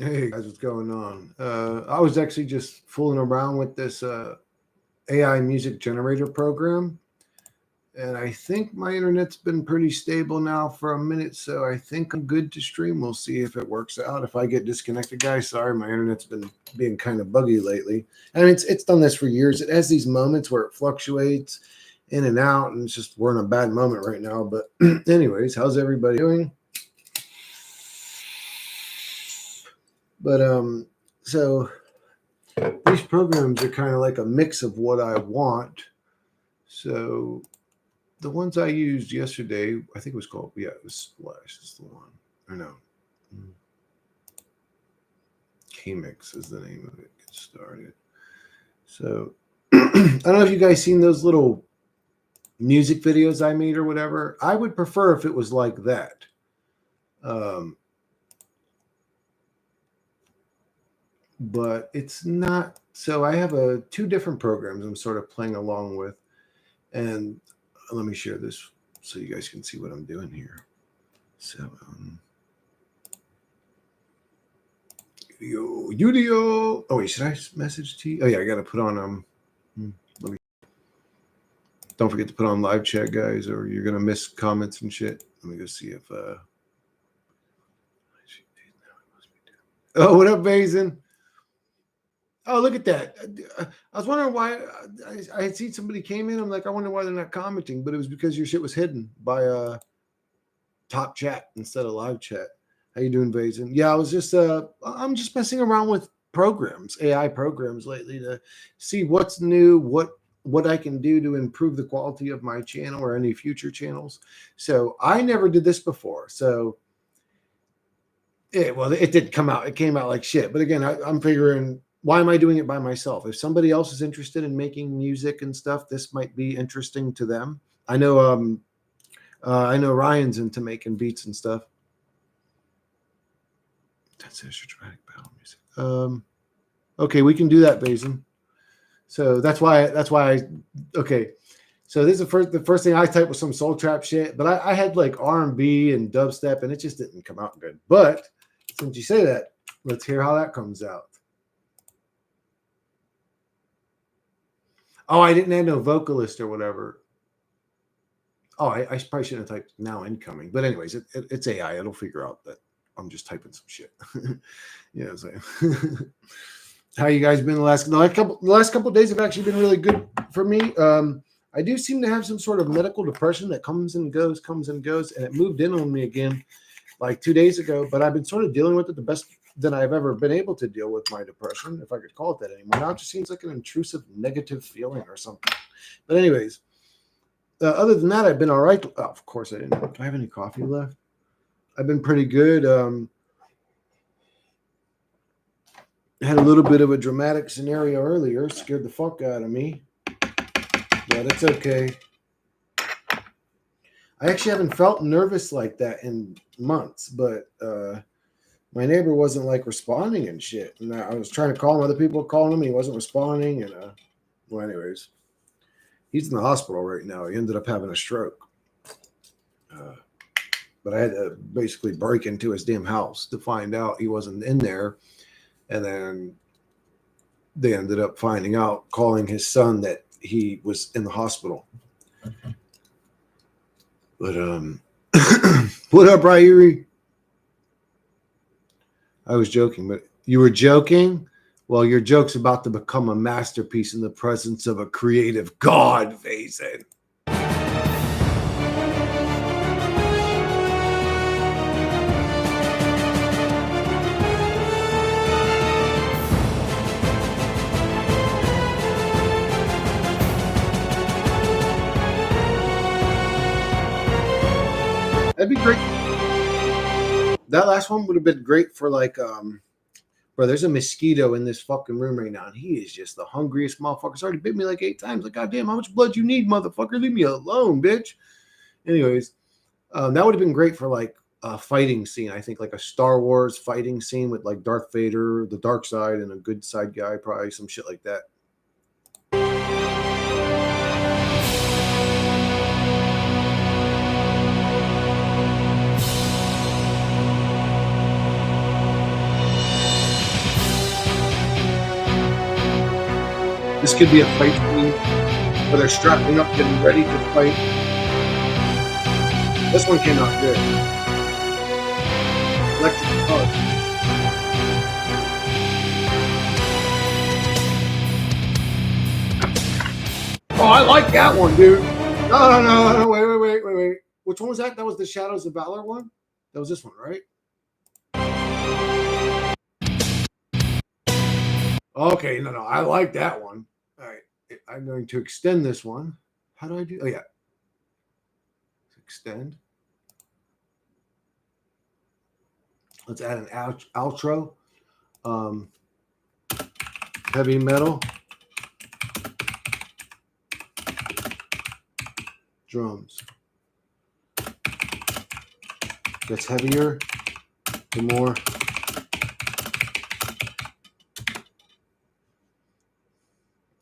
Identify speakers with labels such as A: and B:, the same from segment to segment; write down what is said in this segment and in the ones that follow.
A: Hey guys, what's going on? I was actually just fooling around with this AI music generator program, and I think my internet's been pretty stable now for a minute, so I think I'm good to stream. We'll see if it works out. If I get disconnected, guys, sorry, my internet's been being kind of buggy lately. And it's done this for years. It has these moments where it fluctuates in and out, and it's just we're in a bad moment right now. But anyways, how's everybody doing? But so these programs are kind of like a mix of what I want. So the ones I used yesterday, I think it was called, yeah, it was Splash is the one. I know. K-Mix is the name of it. Get started. So I don't know if you guys seen those little music videos I made or whatever. I would prefer if it was like that. But it's not. So I have two different programs I'm sort of playing along with. And let me share this so you guys can see what I'm doing here. So, Udio. Oh wait, should I message to you? Oh yeah, I gotta put on let me. Don't forget to put on live chat, guys, or you're gonna miss comments and shit. Let me go see if. Oh, what up, Basin? Oh, look at that. I was wondering why I had seen somebody came in. I'm like, I wonder why they're not commenting, but it was because your shit was hidden by top chat instead of live chat. How you doing, Basin? Yeah, I'm just messing around with programs, AI programs lately to see what's new, what I can do to improve the quality of my channel or any future channels. So I never did this before. So it did come out. It came out like shit. But again, I'm figuring, why am I doing it by myself? If somebody else is interested in making music and stuff, this might be interesting to them. I know Ryan's into making beats and stuff. That's dramatic battle music. Okay, we can do that, Basin. So that's why okay. So this is the first thing I typed was some soul trap shit, but I had like R&B and dubstep, and it just didn't come out good. But since you say that, let's hear how that comes out. Oh, I didn't have no vocalist or whatever. Oh, I probably shouldn't have typed now incoming. But anyways, it's AI. It'll figure out that I'm just typing some shit. You know what I'm saying? How you guys been the last couple of days have actually been really good for me. I do seem to have some sort of medical depression that comes and goes, and it moved in on me again like 2 days ago. But I've been sort of dealing with it the best that I've ever been able to deal with my depression, if I could call it that anymore. Now it just seems like an intrusive negative feeling or something. But anyways, other than that, I've been all right. Oh, of course, I didn't. Do I have any coffee left? I've been pretty good. I had a little bit of a dramatic scenario earlier. Scared the fuck out of me. But it's okay. I actually haven't felt nervous like that in months, but my neighbor wasn't like responding and shit. And I was trying to call him. Other people calling him. He wasn't responding. And well, anyways, he's in the hospital right now. He ended up having a stroke. But I had to basically break into his damn house to find out he wasn't in there. And then they ended up finding out, calling his son, that he was in the hospital. But what up, Ryrie? I was joking, but you were joking? Well, your joke's about to become a masterpiece in the presence of a creative God, Vazen. That'd be great. That last one would have been great for like, bro, there's a mosquito in this fucking room right now, and he is just the hungriest motherfucker. He's already bit me like 8 times. Like, goddamn, how much blood you need, motherfucker? Leave me alone, bitch. Anyways, that would have been great for like a fighting scene. I think like a Star Wars fighting scene with like Darth Vader, the dark side, and a good side guy, probably some shit like that. This could be a fight scene where they're strapping up, getting ready to fight. This one came out good. Electric guitar. Oh, I like that one, dude. No, wait. Which one was that? That was the Shadows of Valor one? That was this one, right? Okay, no, I like that one. All right, I'm going to extend this one. How do I do? Oh, yeah. Extend. Let's add an outro. Heavy metal. Drums. Gets heavier, the more.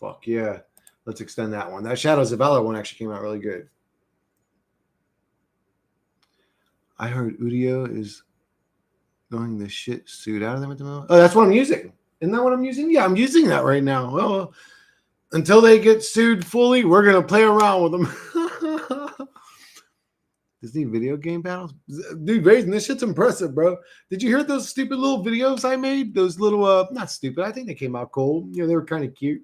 A: Fuck yeah. Let's extend that one. That Shadows of Valor one actually came out really good. I heard Udio is going the shit suit out of them at the moment. Oh, that's what I'm using. Isn't that what I'm using? Yeah, I'm using that right now. Well, until they get sued fully, we're going to play around with them. Disney video game battles? Dude, Raisin, this shit's impressive, bro. Did you hear those stupid little videos I made? Those little, not stupid. I think they came out cool. You know, they were kind of cute.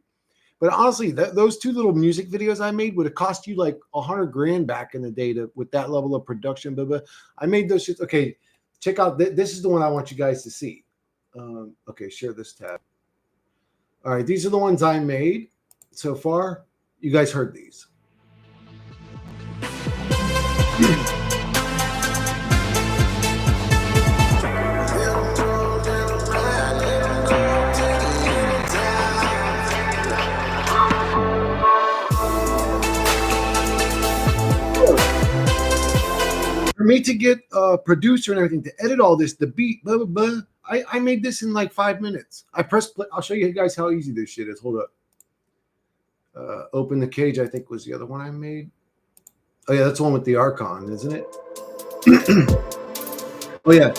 A: But honestly, those two little music videos I made would have cost you like $100,000 back in the day with that level of production. But I made those shits. Okay, check out. This is the one I want you guys to see. Okay, share this tab. All right, these are the ones I made so far. You guys heard these. For me to get a producer and everything to edit all this, the beat, blah, blah, blah, I made this in like 5 minutes. I pressed play. I'll show you guys how easy this shit is. Hold up. Open the Cage, I think, was the other one I made. Oh, yeah, that's the one with the Archon, isn't it? Oh, yeah.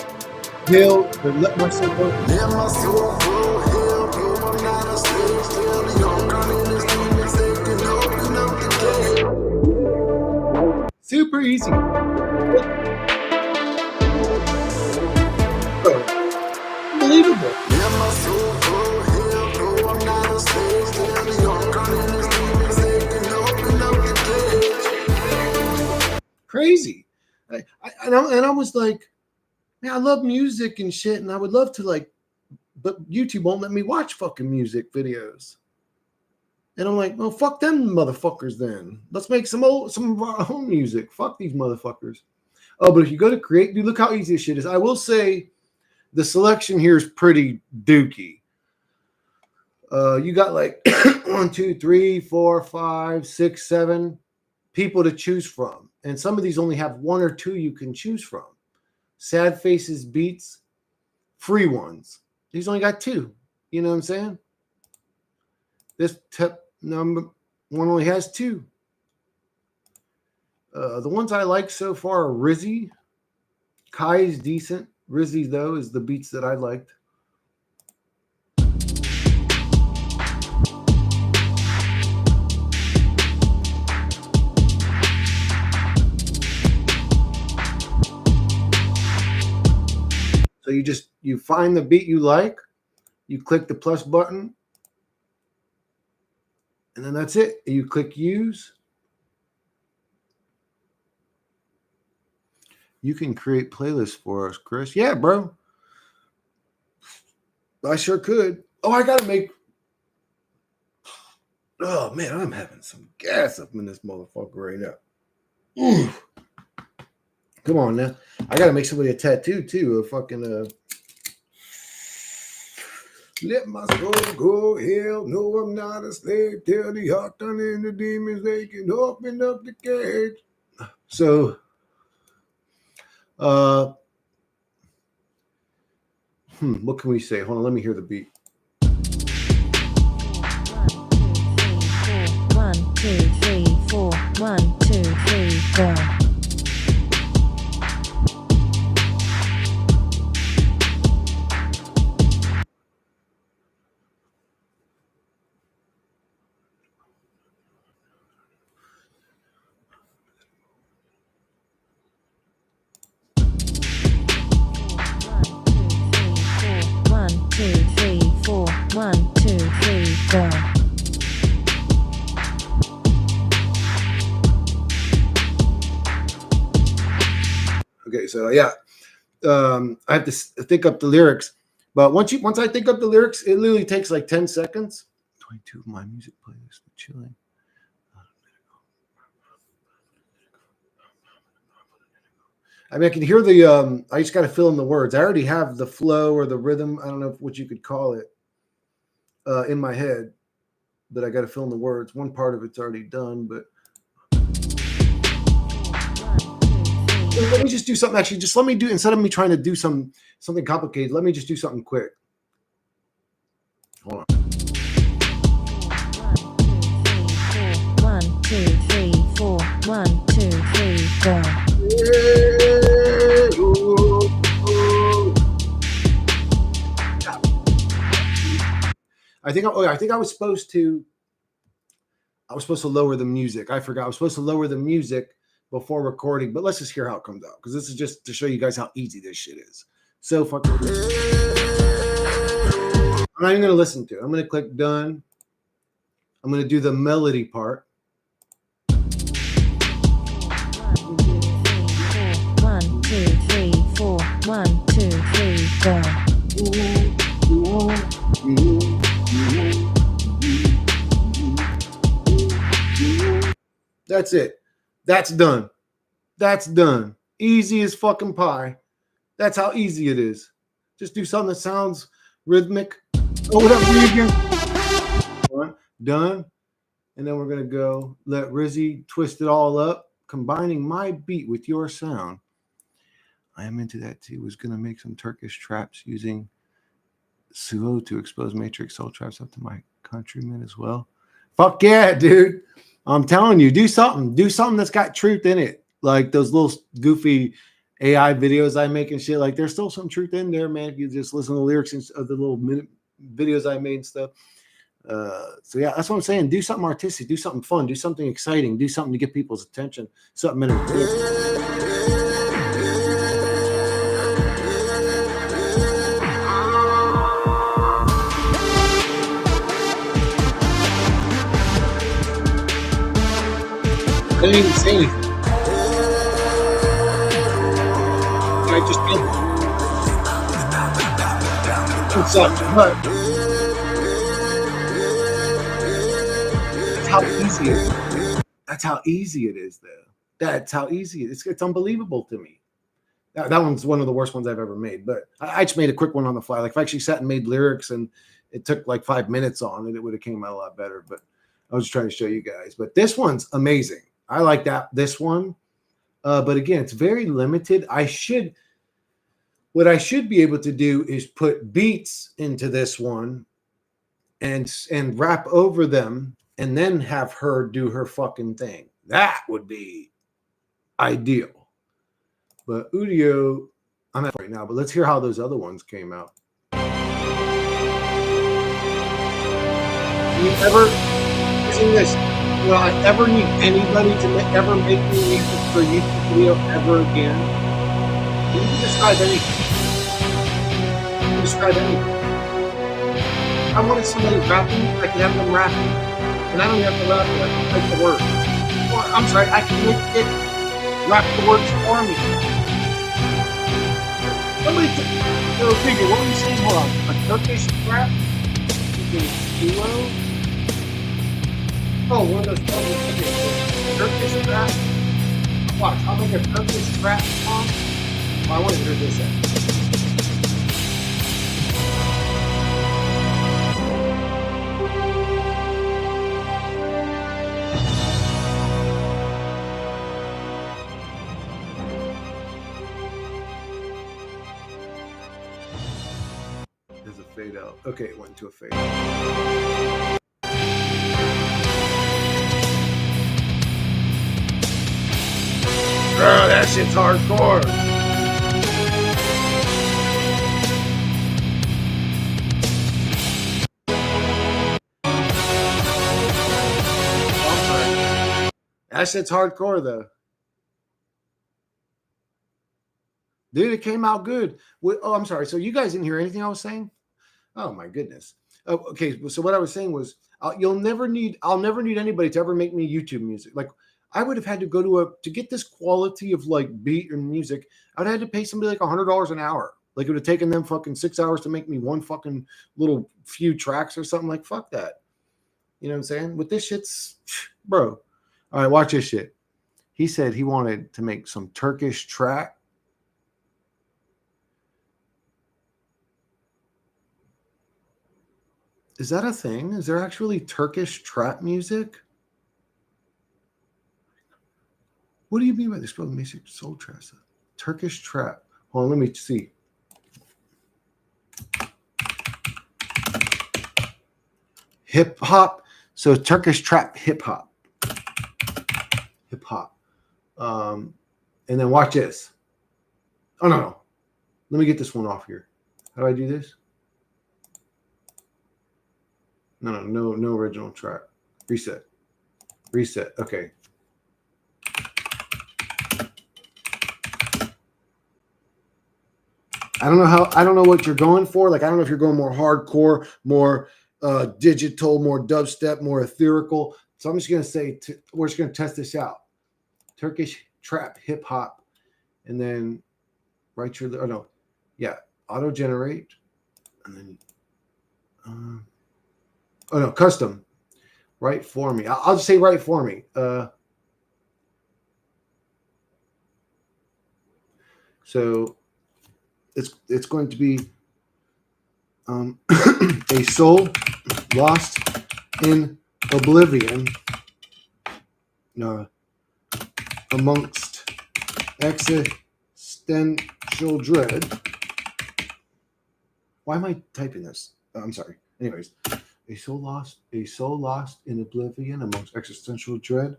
A: Hail, let my soul go. Let my soul go. Hail, no, I'm not a slave. Still the Archon in his demons. They can open up the gate. Super easy. Unbelievable. Let my soul go. Hail, no, I'm not a slave. Still the Archon in his demons. They can open up the gate. Crazy. And I was like, man, I love music and shit, and I would love to like, but YouTube won't let me watch fucking music videos. And I'm like, well, fuck them motherfuckers then. Let's make some of our own music. Fuck these motherfuckers. Oh, but if you go to create, dude, look how easy this shit is. I will say the selection here is pretty dookie. You got like 1, 2, 3, 4, 5, 6, 7 people to choose from. And some of these only have 1 or 2 you can choose from. Sad Faces Beats, free ones. These only got 2. You know what I'm saying? This number one only has 2. The ones I like so far are Rizzy. Kai's decent. Rizzy, though, is the beats that I liked. So you find the beat you like, you click the plus button, and then that's it. You click use. You can create playlists for us, Chris. Yeah, bro. I sure could. Oh, I gotta make. Oh man, I'm having some gas up in this motherfucker right now. Ooh. Come on now. I gotta make somebody a tattoo too. A fucking let my soul go, hell no, I'm not a slave. Tell the Archon and the demons they can open up the cage. So, what can we say? Hold on, let me hear the beat.
B: 1, 2, 3, 4. 1, 2, 3, 4. go.
A: Okay, so yeah, I have to think up the lyrics, but once I think up the lyrics, it literally takes like 10 seconds. 22 of my music playlist, chilling. I mean, I can hear the. I just got to fill in the words. I already have the flow or the rhythm. I don't know what you could call it in my head, but I got to fill in the words. One part of it's already done, but let me just do something. Actually, just let me do, instead of me trying to do something complicated, let me just do something quick. Hold on.
B: 1, 2, 3, 4. 1, 2, 3, go.
A: I think I was supposed to lower the music. I forgot. I was supposed to lower the music before recording, but let's just hear how it comes out, because this is just to show you guys how easy this shit is. So fucking easy. I'm not even gonna listen to it. I'm gonna click done. I'm gonna do the melody part.
B: 1, 2, 3, 4. 1, 2, 3, go.
A: That's it. That's done. That's done. Easy as fucking pie. That's how easy it is. Just do something that sounds rhythmic. Oh, what up, again? Done. And then we're going to go let Rizzy twist it all up, combining my beat with your sound. I am into that too. Was going to make some Turkish traps using Suo to expose matrix soul traps up to my countrymen as well. Fuck yeah, dude. I'm telling you, do something. Do something that's got truth in it. Like those little goofy AI videos I make and shit. Like there's still some truth in there, man. If you just listen to the lyrics of the little minute videos I made and stuff. So yeah, that's what I'm saying. Do something artistic, do something fun, do something exciting, do something to get people's attention, something entertaining. I didn't even say anything. I just did. What's up? But that's how easy it is. That's how easy it is, though. That's how easy it is. It's unbelievable to me. That one's one of the worst ones I've ever made. But I just made a quick one on the fly. Like if I actually sat and made lyrics and it took like 5 minutes on it, it would have came out a lot better. But I was just trying to show you guys. But this one's amazing. I like this one. But again, it's very limited. What I should be able to do is put beats into this one and rap over them and then have her do her fucking thing. That would be ideal. But Udio, I'm at right now, but let's hear how those other ones came out. You ever seen this? Will I ever need anybody to ever make me music for a YouTube video ever again? You can describe anything. You can describe anything. If I wanted somebody rapping, I could have them rapping. And I don't have to rap it, I can type the words. Or, I'm sorry, I can make it rap the words for me. Somebody figure, what were you saying? Hold on. A Turkish rap? Duo? Oh, one of those Turkish rap? Watch, I'll make a Turkish rap song. Oh, I want to hear this at. There's a fade out. Okay, it went to a fade out. Oh, that shit's hardcore. That shit's hardcore, though. Dude, it came out good. Oh, I'm sorry. So you guys didn't hear anything I was saying? Oh, my goodness. Okay, so what I was saying was, I'll never need anybody to ever make me YouTube music. Like, I would have had to go to get this quality of like beat and music. I'd had to pay somebody like $100 an hour. Like, it would have taken them fucking 6 hours to make me one fucking little few tracks or something. Like, fuck that. You know what I'm saying? With this shit's, bro. All right, watch this shit. He said he wanted to make some Turkish trap. Is that a thing? Is there actually Turkish trap music? What do you mean by this? Bro, music soul trap stuff. Turkish trap. Hold on, let me see. Hip hop. So Turkish trap hip hop. Hip hop. And then watch this. Oh no. Let me get this one off here. How do I do this? No original track. Reset. Okay. I don't know what you're going for. Like, I don't know if you're going more hardcore, more digital, more dubstep, more ethereal. So I'm just going to say, we're just going to test this out. Turkish trap, hip hop, and then auto generate, and then, custom, write for me. I'll just say write for me. So it's going to be a soul lost in oblivion, amongst existential dread. Why am I typing this? I'm sorry. Anyways, a soul lost in oblivion amongst existential dread,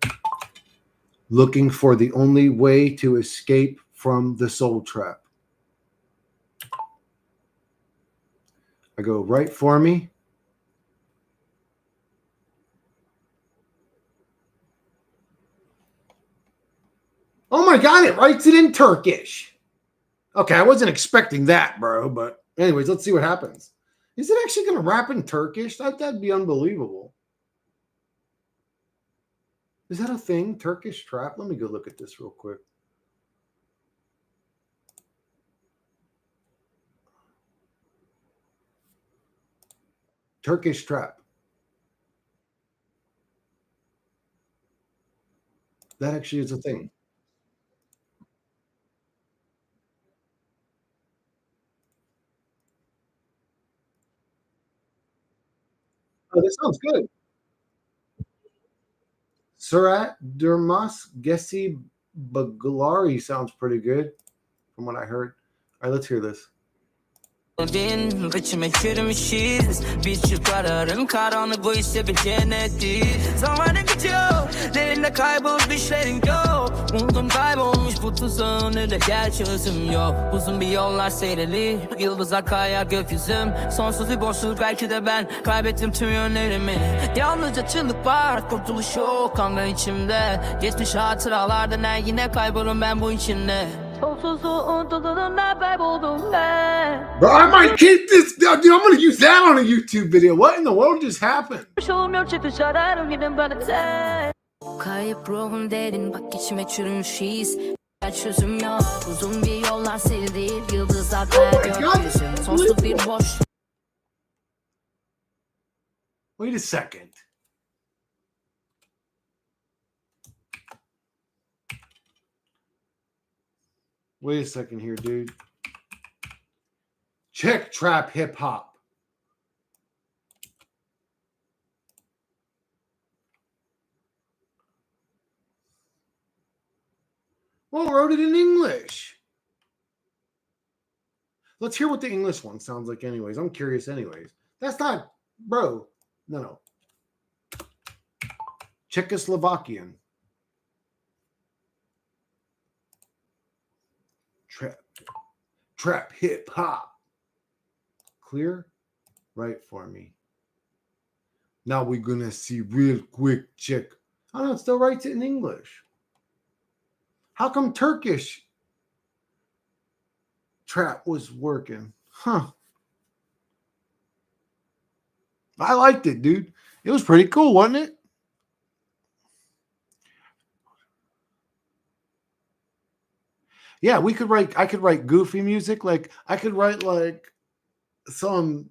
A: looking for the only way to escape from the soul trap. I go, write for me. Oh my God, it writes it in Turkish. Okay, I wasn't expecting that, bro. But anyways, let's see what happens. Is it actually going to rap in Turkish? That'd be unbelievable. Is that a thing? Turkish trap? Let me go look at this real quick. Turkish trap. That actually is a thing. Oh, this sounds good. Surat Durmas Gesi Baglari sounds pretty good from what I heard. All right, let's hear this.
C: Bin içime çürümüşüz. Bir çift ararım karanlık bu ise bir cennet değil. Zamanın gidiyor derinde kaybol düşlerin yok. Umudum kaybolmuş bu tuzağın önünde gel çözüm yok. Uzun bir yollar seyrelir yıldızlar kayar gökyüzüm. Sonsuz bir boşluk belki de ben kaybettim tüm yönlerimi. Yalnızca çığlık var kurtuluş yok kanka içimde. Geçmiş hatıralardan yine kaybolum ben bu içinde.
A: Bro, I might keep this. Dude, I'm going to use that on a YouTube video. What in the world just happened?
C: Kayıp ruhum derin bak içime çürümüş his. Çözüm yok uzun bir yollar seyredir yıldızlar kayar gökyüzüm. Sonsuz bir boş.
A: Wait a second. Wait a second here, dude. Check trap hip hop. Well, I wrote it in English. Let's hear what the English one sounds like anyways. I'm curious anyways. That's not, bro. No. Czechoslovakian. Trap hip hop. Clear? Right for me. Now we're gonna see real quick check. Oh no, it still writes it in English. How come Turkish trap was working? Huh. I liked it, dude. It was pretty cool, wasn't it? Yeah, we could write. I could write goofy music. Like I could write like some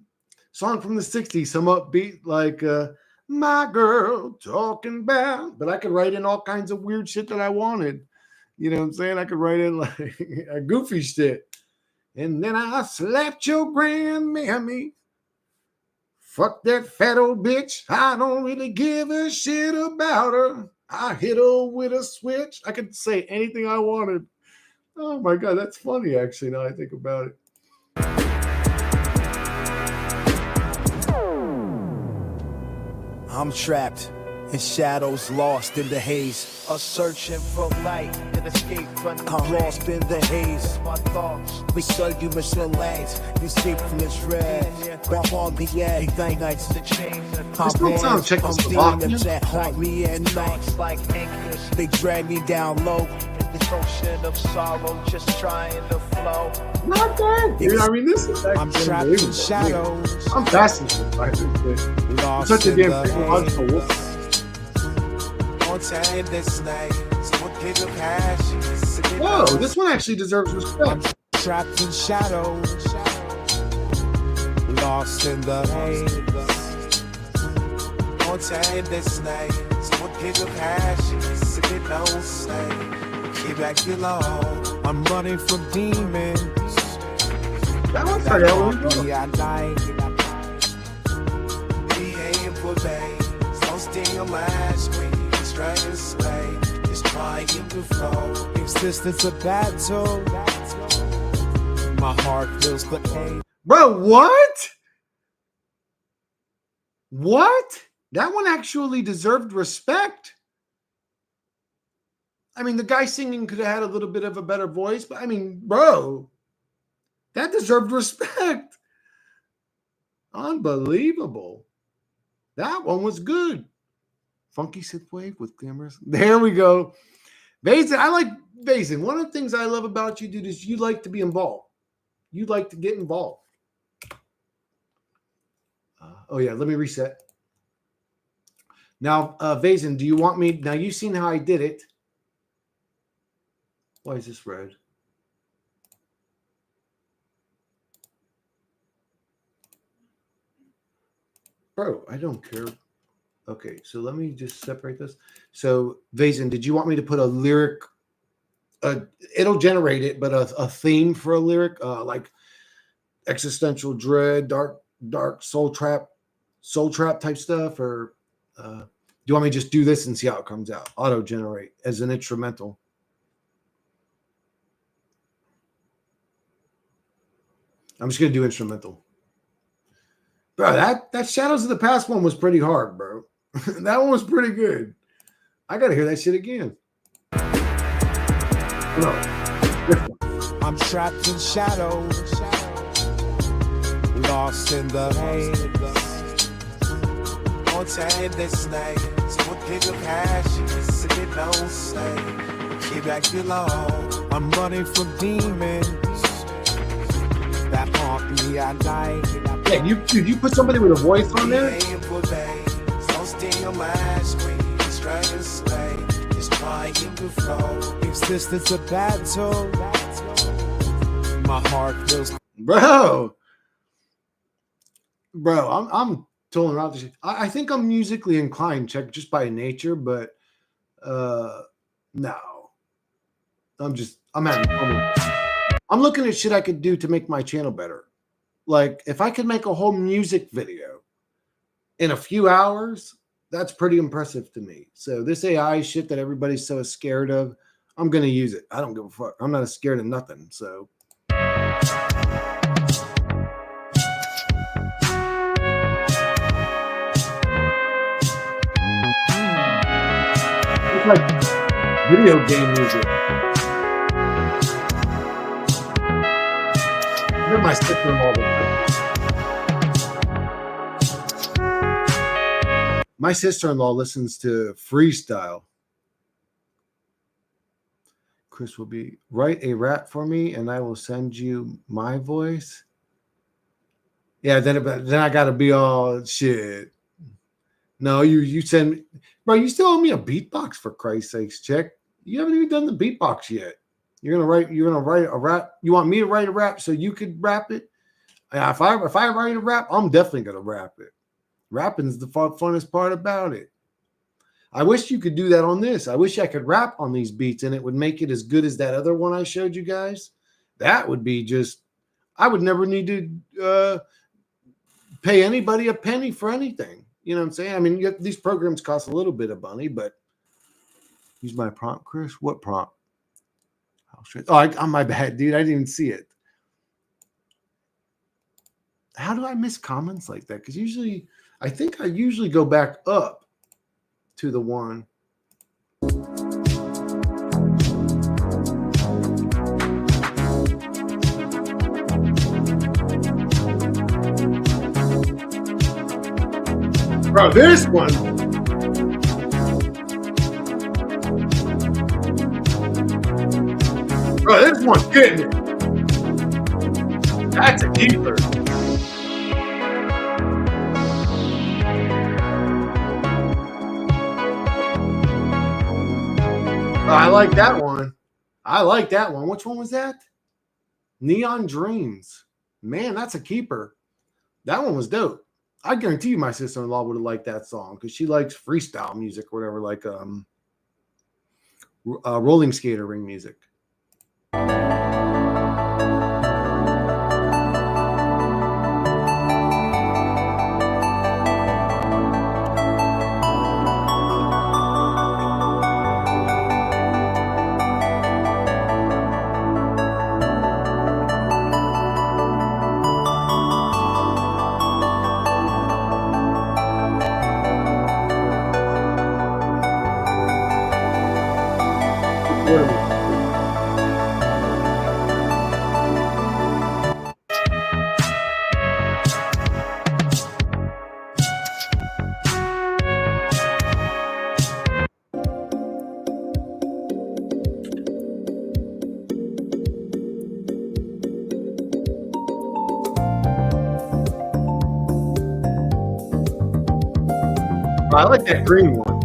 A: song from the '60s, some upbeat, like "My Girl Talking About." But I could write in all kinds of weird shit that I wanted. You know what I'm saying? I could write in like a goofy shit. And then I slapped your grandmammy. Fuck that fat old bitch. I don't really give a shit about her. I hit her with a switch. I could say anything I wanted. Oh my God, that's funny actually now I think about it.
D: I'm trapped in shadows, lost in the haze.
E: A searching for light and escape from the
D: I'm lost in the haze.
E: my thoughts.
D: We saw you missing lanes. You escape from this red. Grab on the egg, thank nights.
E: The chains and
A: This don't sound Czechoslovakian.
D: demons that haunt me at night.
E: thoughts like anchors.
D: They drag me down low.
E: This ocean of sorrow just trying to flow.
A: Not bad, dude. I mean, this is
D: I'm
A: actually
D: trapped in
A: unbelievable.
D: shadows.
A: I'm fascinated by this shit.
D: Lost
A: Such a
D: in
A: damn
D: the
A: technological
D: haze.
A: wolf.
D: On time this night. Someone get the passion.
A: Whoa, this one actually deserves
D: I'm
A: respect.
D: trapped in shadows. Lost in the haze. On time this night. Someone get the passion. Sitting on say. Keep back your low. I'm running from demons.
A: That one's pretty
D: Haunt
A: cool.
D: me at night. Behave for bay. So stay on my screen. Try to slay. Just trying to flow. Existence a battle. My heart feels the pain.
A: Bro, what? What? That one actually deserved respect. I mean, the guy singing could have had a little bit of a better voice, but I mean, bro, that deserved respect. Unbelievable. That one was good. Funky synthwave with cameras. There we go. Vazen, I like Vazen. One of the things I love about you, dude, is you like to be involved. You like to get involved. Oh, yeah, let me reset. Now, Vazen, do you want me? Now, you've seen how I did it. Why is this red? Bro, I don't care. Okay, so let me just separate this. So, Vazen, did you want me to put a lyric? It'll generate it, but a theme for a lyric, like existential dread, dark soul trap type stuff, or do you want me to just do this and see how it comes out? Auto generate as an instrumental. I'm just gonna do instrumental. Bro, that Shadows of the Past one was pretty hard, bro. That one was pretty good. I gotta hear that shit again. No, this one.
D: I'm trapped in shadows. Lost in the haze. On time this night. Someone get a passion. Sitting on say. Keep back your low. I'm running from demons that haunt me at night.
A: Yeah, you put somebody with a voice on there.
D: So stay on my screen. Just try to slay. Just trying to flow. Existence a battle. My heart feels.
A: Bro, I'm totally out this shit. I think I'm musically inclined, check just by nature, but no. I'm having fun. I'm looking at shit I could do to make my channel better. Like if I could make a whole music video in a few hours, that's pretty impressive to me. So this AI shit that everybody's so scared of, I'm gonna use it. I don't give a fuck. I'm not scared of nothing. So it's like video game music. Then my sister-in-law My sister-in-law listens to freestyle. Chris will be write a rap for me and I will send you my voice. Yeah, then I gotta be all shit. No, you send me, bro. You still owe me a beatbox for Christ's sakes, check. You haven't even done the beatbox yet. You're gonna write a rap. You want me to write a rap so you could rap it? Yeah, if I write a rap, I'm definitely gonna rap it. Rapping's the funnest part about it. I wish you could do that on this. I wish I could rap on these beats and it would make it as good as that other one I showed you guys. That would be just, I would never need to pay anybody a penny for anything. You know what I'm saying? I mean, these programs cost a little bit of money, but use my prompt, Chris. What prompt? On my bad, dude. I didn't even see it. How do I miss comments like that? Because I think I usually go back up to the one. Bro, this one. Bro, this one's getting it. That's a keeper. Oh, I like that one. I like that one. Which one was that? Neon Dreams. Man, that's a keeper. That one was dope. I guarantee you my sister-in-law would have liked that song because she likes freestyle music or whatever, like rolling skater ring music. I like that green one.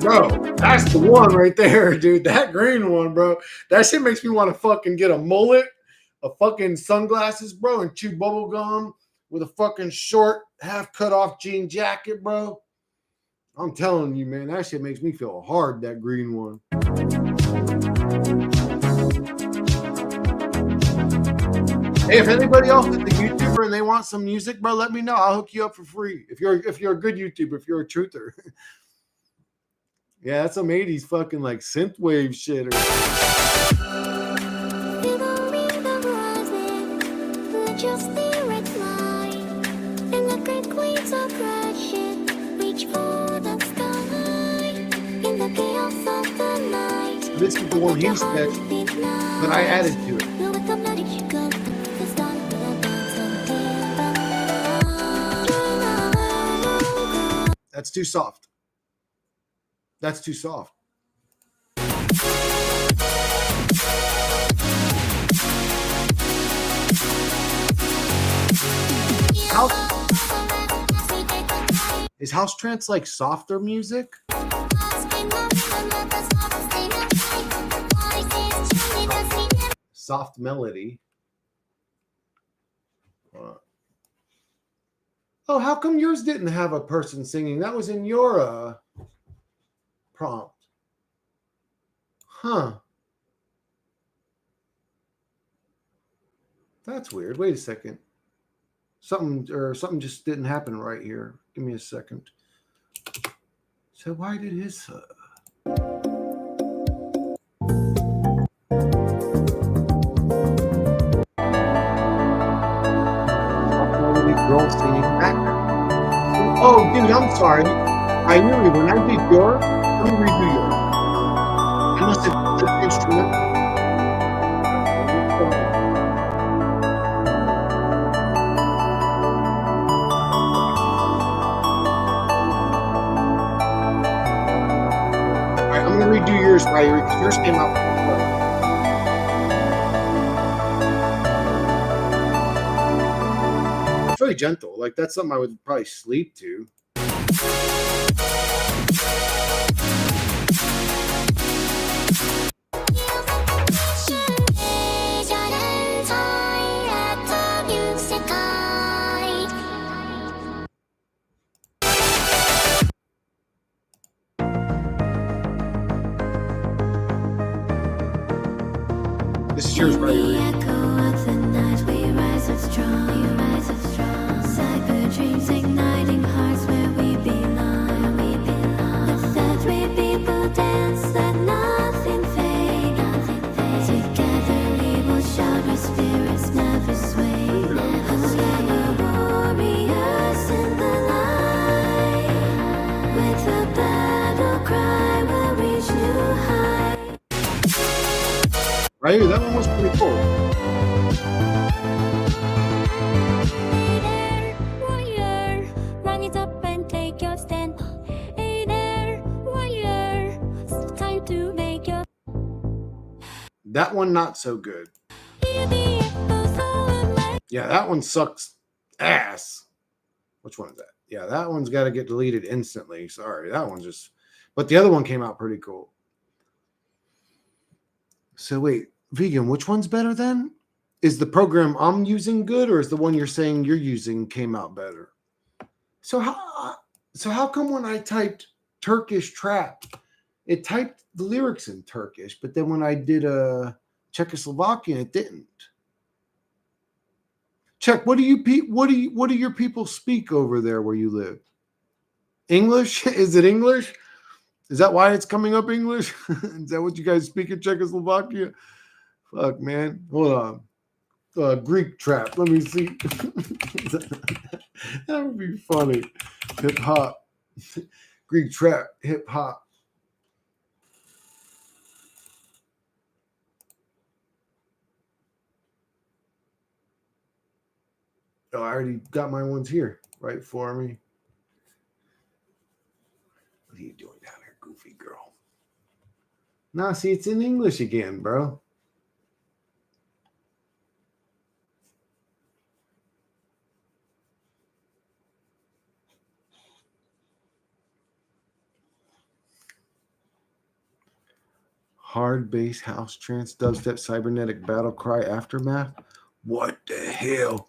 A: Bro, that's the one right there, dude. That green one, bro. That shit makes me want to fucking get a mullet, a fucking sunglasses, bro, and chew bubble gum with a fucking short, half cut off jean jacket, bro. I'm telling you, man, that shit makes me feel hard, that green one. Hey, if anybody else is a YouTuber and they want some music, bro, let me know. I'll hook you up for free. If you're a good YouTuber, if you're a truther. Yeah, that's some 80s fucking like synthwave shit. This is the one he sketched, but I added to it. That's too soft. That's too soft. Is house trance like softer music? Soft melody. Oh, how come yours didn't have a person singing? That was in your prompt. Huh. That's weird. Wait a second. Something just didn't happen right here. Give me a second. So why did his girl singing background? Oh, dude, I'm sorry. I knew you. When I did yours, let me redo yours. I must have put the instrument. Alright, I'm gonna redo yours, Ryrie, because yours came out before. very gentle. Like that's something I would probably sleep to. This is yours, right? Right? That one was pretty cool.
F: Hey there, warrior, rise up and take your stand. Hey there, warrior, it's time to make your.
A: That one not so good. Yeah, that one sucks ass. Which one is that? Yeah, that one's got to get deleted instantly. Sorry, that one's just. But the other one came out pretty cool. So wait, Vegan, which one's better then? Is the program I'm using good, or is the one you're saying you're using came out better? So how come when I typed Turkish trap, it typed the lyrics in Turkish, but then when I did a Czechoslovakian, it didn't? Czech, what do your people speak over there where you live? English? Is it English? Is that why it's coming up English? Is that what you guys speak in Czechoslovakia? Fuck, man. Hold on. Greek trap. Let me see. That would be funny. Hip hop. Greek trap. Hip hop. Oh, I already got my ones here right for me. What are you doing down there, goofy girl? Nah, see, it's in English again, bro. Hard bass, house, trance, dubstep, cybernetic, battle cry, aftermath. What the hell?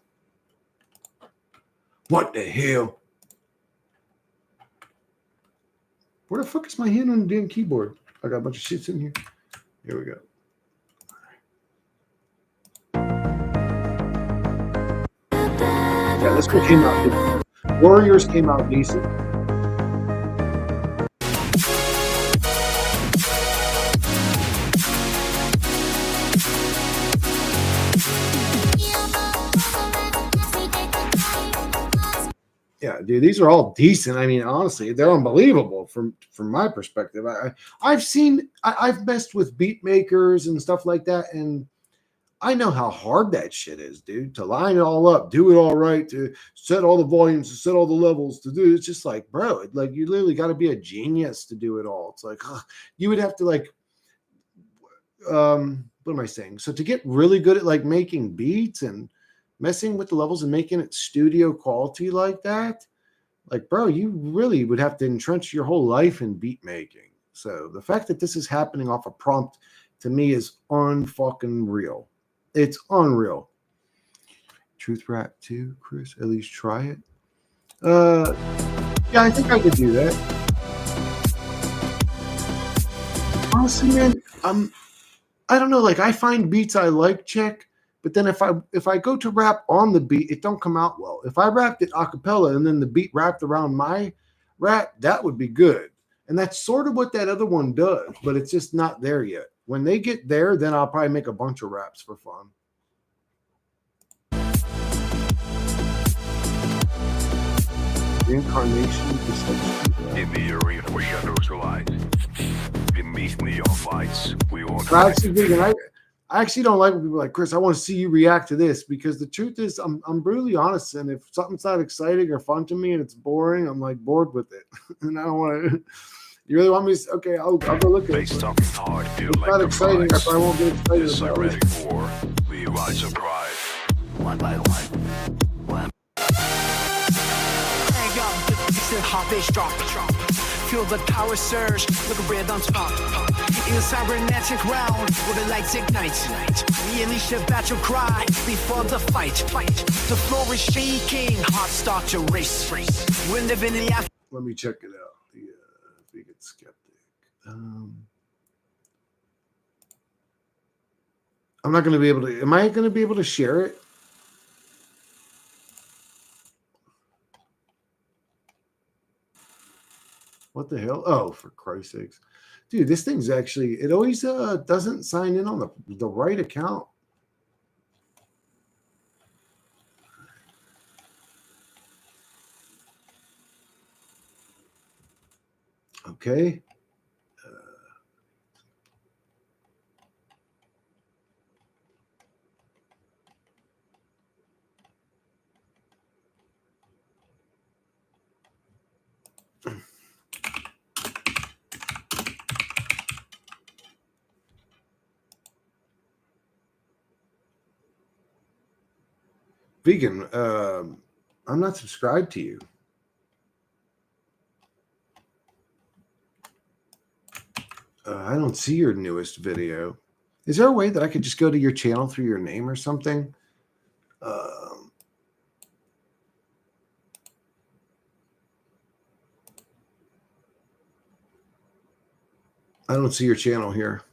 A: What the hell? Where the fuck is my hand on the damn keyboard? I got a bunch of shits in here. Here we go. Yeah, this one came out. Warriors came out decent. Yeah, dude, these are all decent. I mean, honestly, they're unbelievable from my perspective. I've messed with beat makers and stuff like that, and I know how hard that shit is, dude. To line it all up, do it all right, to set all the volumes, to set all the levels, to do. It's just like, bro, like you literally got to be a genius to do it all. It's like you would have to like, what am I saying? So to get really good at like making beats and messing with the levels and making it studio quality like that, like, bro, you really would have to entrench your whole life in beat making. So the fact that this is happening off a prompt to me is unfucking real. It's unreal. Truth rap too, Chris. At least try it. Yeah, I think I could do that. Honestly, man, I don't know. Like, I find beats I like, check. But then if I go to rap on the beat, it don't come out well. If I rapped it a cappella and then the beat wrapped around my rap, that would be good. And that's sort of what that other one does, but it's just not there yet. When they get there, then I'll probably make a bunch of raps for fun. Reincarnation deception.
G: In the arena we neutralize. In these neon lights, we won't.
A: I actually don't like when people are like, Chris, I want to see you react to this, because the truth is I'm brutally honest. And if something's not exciting or fun to me and it's boring, I'm like bored with it. And I don't want to. You really want me to? Okay, I'll go look at it.
G: It's hard, feel
A: it's
G: like
A: not exciting if I won't get excited
G: yes,
A: about
G: I'm
A: it.
G: ready for. We rise and pride. One by one.
H: pop, bass drop. Feel the power surge, look at rhythms pop. In a cybernetic realm, where the lights ignite. We unleash a battle cry before the fight. The floor is shaking, hearts start to race. We're living in the after.
A: Let me check it out. The vegan skeptic. I'm not going to be able to. Am I going to be able to share it? What the hell? Oh, for Christ's sakes. Dude, this thing's actually, it always doesn't sign in on the right account. Okay. Vegan, I'm not subscribed to you. I don't see your newest video. Is there a way that I could just go to your channel through your name or something? I don't see your channel here.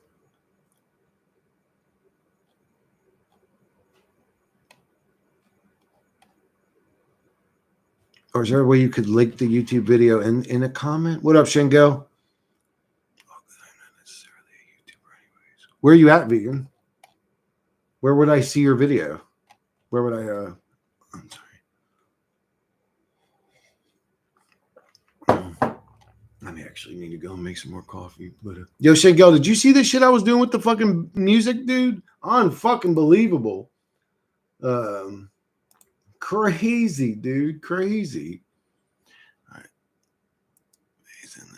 A: Or is there a way you could link the YouTube video in a comment? What up, Shingo? Where are you at, Vegan? Where would I see your video? Where would I I'm sorry. I actually need to go and make some more coffee. But yo, Shingo, did you see this shit I was doing with the fucking music, dude? Unfucking believable. Crazy, dude. Crazy. All right. Amazing.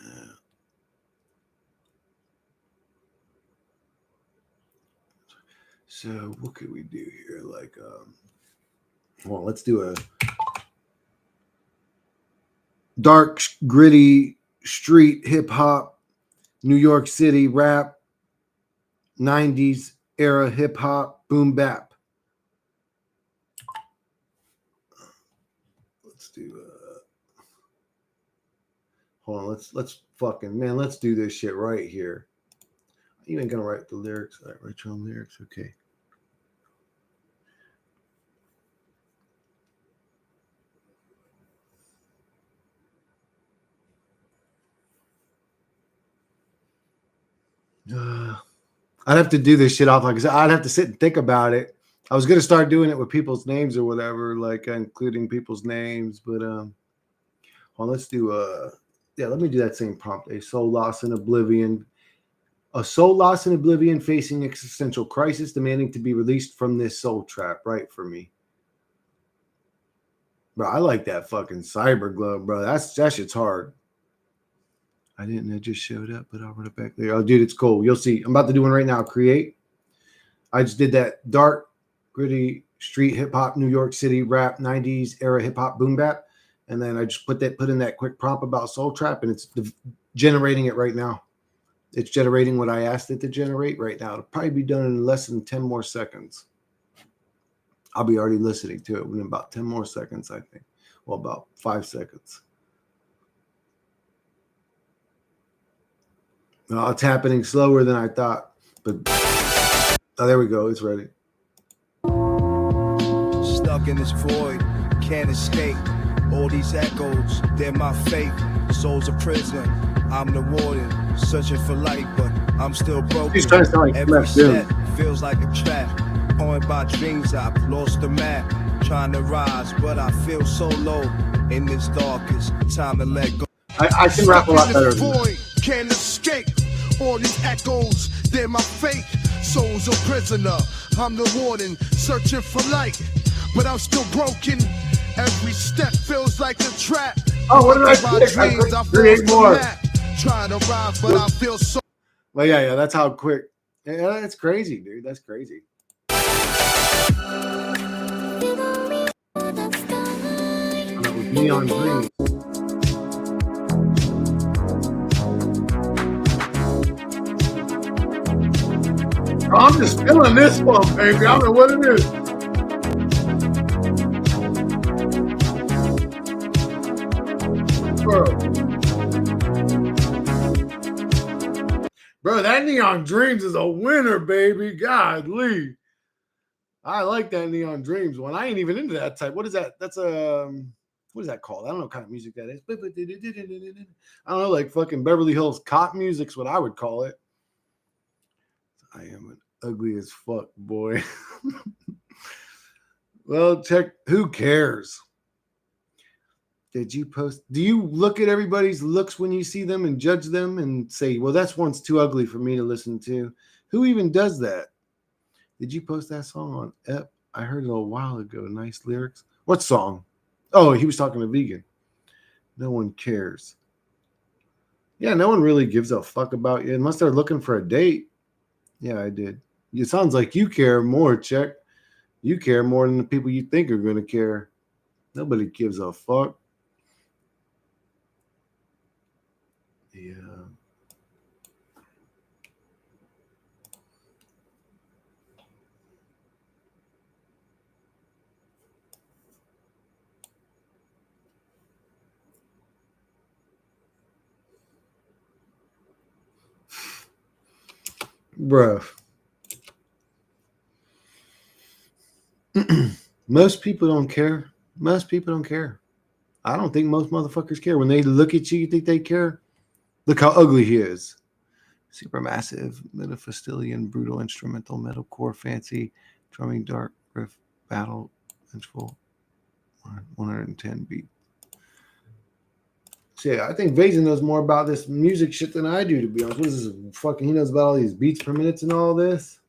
A: So what could we do here? Like, well, let's do a dark, gritty street hip hop, New York City rap, 90s era hip hop, boom bap. Let's do hold on, let's fucking man, let's do this shit right here. You ain't gonna write the lyrics. All right, write your own lyrics, okay. I'd have to do this shit off. Like I said, I'd have to sit and think about it. I was gonna start doing it with people's names or whatever, like including people's names. But well, let's do yeah. Let me do that same prompt. A soul lost in oblivion. A soul lost in oblivion, facing existential crisis, demanding to be released from this soul trap. Right for me, bro. I like that fucking cyber glove, bro. That shit's hard. I didn't. It just showed up, but I'll run it back there. Oh, dude, it's cool. You'll see. I'm about to do one right now. Create. I just did that dark, gritty street hip hop, New York City rap, 90s era hip hop boom bap, and then I just put in that quick prompt about Soul Trap, and it's generating it right now. It's generating what I asked it to generate right now. It'll probably be done in less than 10 more seconds. I'll be already listening to it in about 10 more seconds, I think. Well, about 5 seconds. Oh, it's happening slower than I thought, but oh, there we go. It's ready.
D: Stuck in this void, can't escape. All these echoes, they're my fate. Soul's a prison, I'm the warden. Searching for light, but I'm still broken.
A: He's trying to sound like
D: every
A: Smash
D: step feels like a trap. Haunted by dreams, I've lost the map. Trying to rise, but I feel so low. In this darkest time to let go.
A: I can rap a lot better than that.
I: Void, can't escape. All these echoes, they're my fate. Soul's a prisoner, I'm the warden, searching for light, but I'm still broken. Every step feels like a trap.
A: Oh, what did I
I: Dreams, I
A: create more?
I: Trying to rise, but I feel so.
A: Well, yeah, that's how quick. Yeah, that's crazy, dude. That's crazy. And that was Neon Dreams. I'm just feeling this one, baby. I don't know what it is. Bro, that Neon Dreams is a winner, baby. Godly. I like that Neon Dreams one. I ain't even into that type. What is that? That's what is that called? I don't know what kind of music that is. I don't know, like fucking Beverly Hills Cop music's what I would call it. I am an ugly as fuck, boy. Well, check. Who cares? Did you post? Do you look at everybody's looks when you see them and judge them and say, well, that's one's too ugly for me to listen to? Who even does that? Did you post that song on Ep? I heard it a while ago. Nice lyrics. What song? Oh, he was talking to Vegan. No one cares. Yeah, no one really gives a fuck about you unless they're looking for a date. Yeah, I did. It sounds like you care more, Check. You care more than the people you think are going to care. Nobody gives a fuck. Yeah. Bruh. Most people don't care. Most people don't care. I don't think most motherfuckers care. When they look at you, you think they care? Look how ugly he is. Supermassive, metaphystillian, brutal, instrumental, metalcore, fancy, drumming, dark, riff, battle, vengeful, 110 beat. So yeah, I think Vazen knows more about this music shit than I do, to be honest. What is this fucking, he knows about all these beats per minute and all this.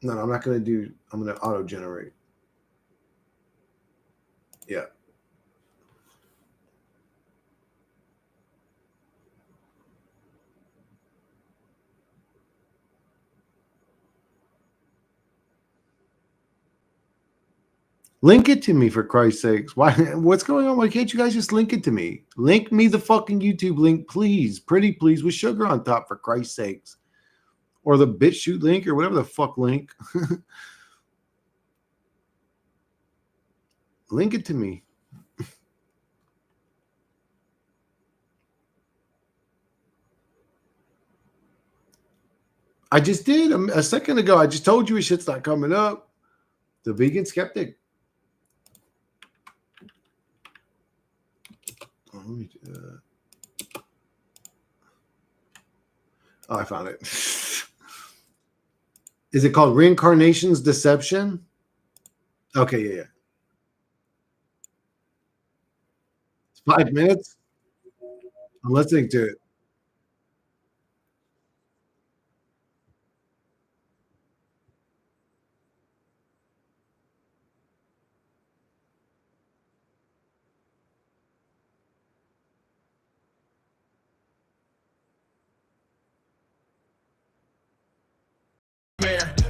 A: No, I'm not going to do, I'm going to auto-generate. Yeah. Link it to me, for Christ's sakes. Why? What's going on? Why can't you guys just link it to me? Link me the fucking YouTube link, please. Pretty please, with sugar on top, for Christ's sakes. Or the BitChute link, or whatever the fuck link. Link it to me. I just did a second ago. I just told you his shit's not coming up. The Vegan Skeptic. Oh, I found it. Is it called Reincarnation's Deception? Okay, yeah. It's 5 minutes. I'm listening to it.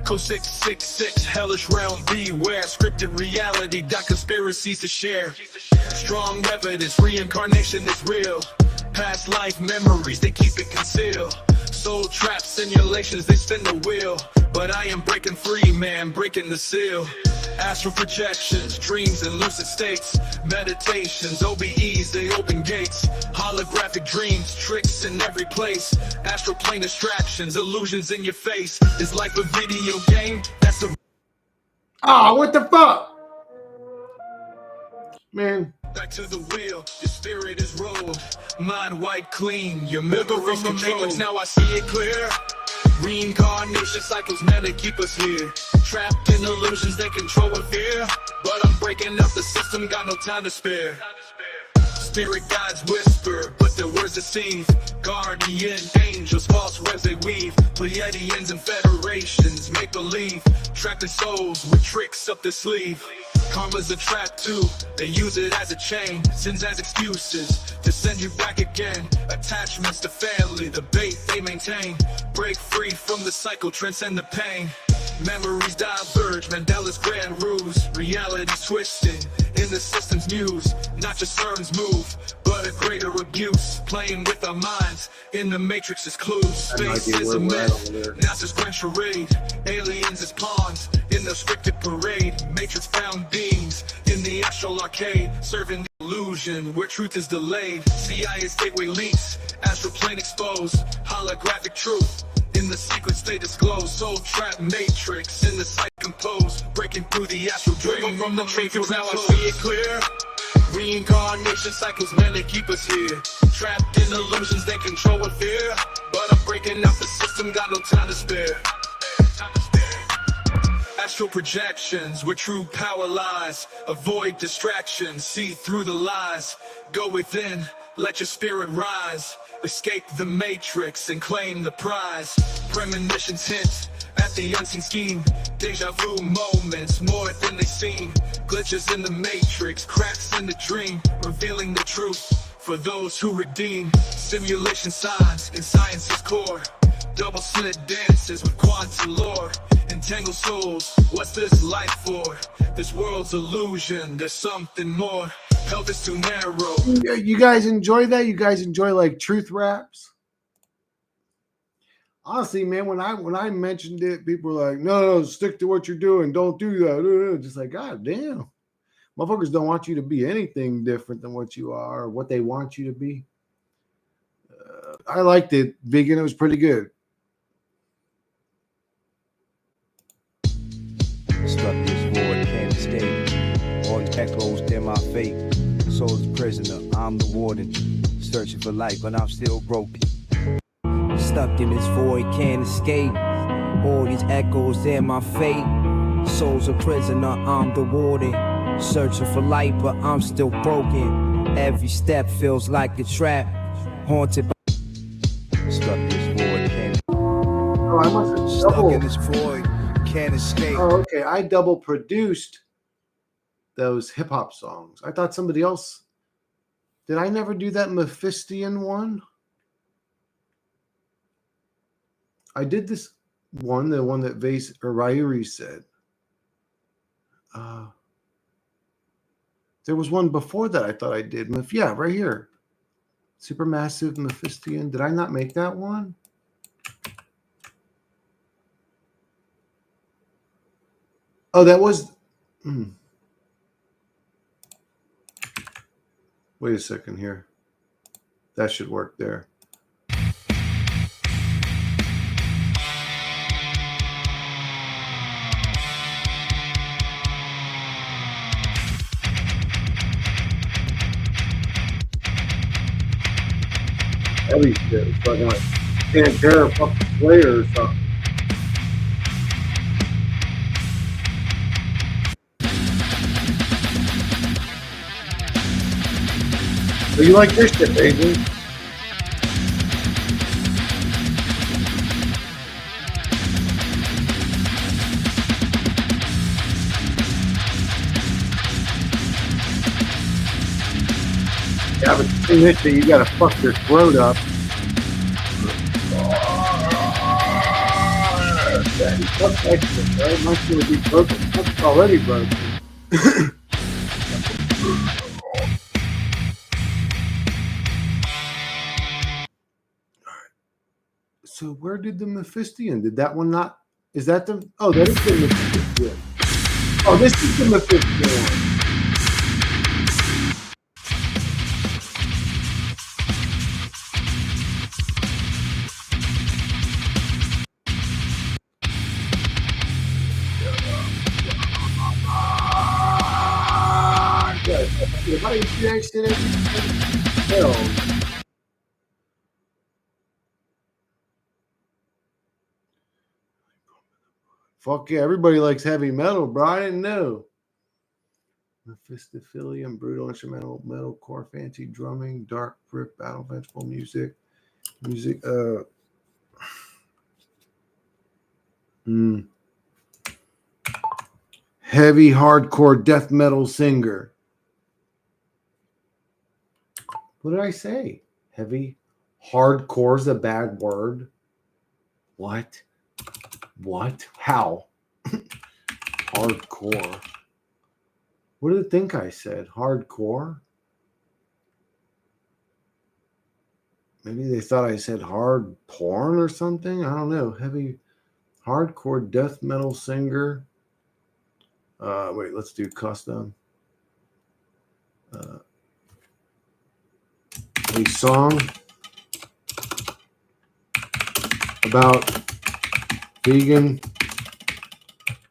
J: Code 666, hellish realm, beware. Scripted reality, got conspiracies to share. Strong evidence, reincarnation is real. Past life memories, they keep it concealed. Soul trap simulations, they spin the wheel. But I am breaking free, man, breaking the seal. Astral projections, dreams and lucid states. Meditations, OBEs, they open gates. Holographic dreams, tricks in every place. Astral plane distractions, illusions in your face. It's like a video game, that's a...
A: Oh, what the fuck? Man.
J: Back to the wheel, your spirit is rolled. Mind white clean, your memories controlled. Now I see it clear. Reincarnation cycles meant to keep us here. Trapped in illusions that control with fear. But I'm breaking up the system, got no time to spare. Spirit guides whisper, but their words deceive. Guardian angels, false webs they weave. Pleiadians and federations make believe. Trapping souls with tricks up their sleeve. Karma's a trap too, they use it as a chain. Sins as excuses, to send you back again. Attachments to family, the bait they maintain. Break free from the cycle, transcend the pain. Memories diverge, Mandela's grand ruse. Reality's twisted, in the system's muse. Not just certain move, but a greater abuse. Playing with our minds in the matrix's clues. Space is a myth, NASA's grand charade. Aliens as pawns in the scripted parade. Matrix found beings in the astral arcade, serving the illusion where truth is delayed. CIA's gateway links, astral plane exposed. Holographic truth in the secrets they disclose. Soul trap matrix in the sight composed. Breaking through the astral dream from the matrix. Now I see it clear. Reincarnation cycles meant to keep us here. Trapped in illusions they control with fear. But I'm breaking out the system, got no time to spare. Astral projections where true power lies. Avoid distractions, see through the lies. Go within, let your spirit rise. Escape the matrix and claim the prize. Premonitions hint at the unseen scheme. Deja vu moments, more than they seem. Glitches in the matrix, cracks in the dream. Revealing the truth for those who redeem. Simulation signs in science's core. Double slit dances with quantum lore. Entangled souls, what's this life for? This world's illusion, there's something more. Pelvis too narrow.
A: You guys enjoy that? You guys enjoy like truth raps? Honestly, man, when I mentioned it, people were like, no, stick to what you're doing. Don't do that. Just like, God damn. Motherfuckers don't want you to be anything different than what you are or what they want you to be. I liked it. Vegan, it was pretty good.
K: Stuck this void, can't escape. All these echoes, they're my fate. Soul's a prisoner, I'm the warden. Searching for light, but I'm still broken. Stuck in this void, can't escape. All these echoes, they're my fate. Soul's a prisoner, I'm the warden. Searching for light, but I'm still broken. Every step feels like a trap. Haunted by. Stuck this void, can't.
A: Oh, I must have
K: Stuck in this void, can't escape.
A: Oh, okay. I double produced those hip hop songs. I thought somebody else. Did I never do that Mephistian one? I did this one, the one that Vase or Rairi said. There was one before that I thought I did. Yeah, right here. Supermassive Mephistian. Did I not make that one? Oh, that was. Wait a second here. That should work there. Heavy shit. It's fucking like Pantera fucking Slayer or something. So you like this shit, baby? Yeah, but in this shit, you gotta fuck your throat up. Fuck that shit, right? My shit would be broken. It's already broken. So where did the Mephistian? Did that one not? Is that the? Oh, that is the Mephistian. Oh, this is the Mephistian one. If I didn't see that shit, hell. Fuck yeah, everybody likes heavy metal, bro. I didn't know. Mephistophilian, brutal instrumental, metalcore, fancy drumming, dark brick, battle vengeful music. Heavy hardcore death metal singer. What did I say? Heavy hardcore is a bad word. What? How? Hardcore. What did it think I said? Hardcore? Maybe they thought I said hard porn or something. I don't know. Heavy, hardcore death metal singer. Wait, let's do custom. A song about vegan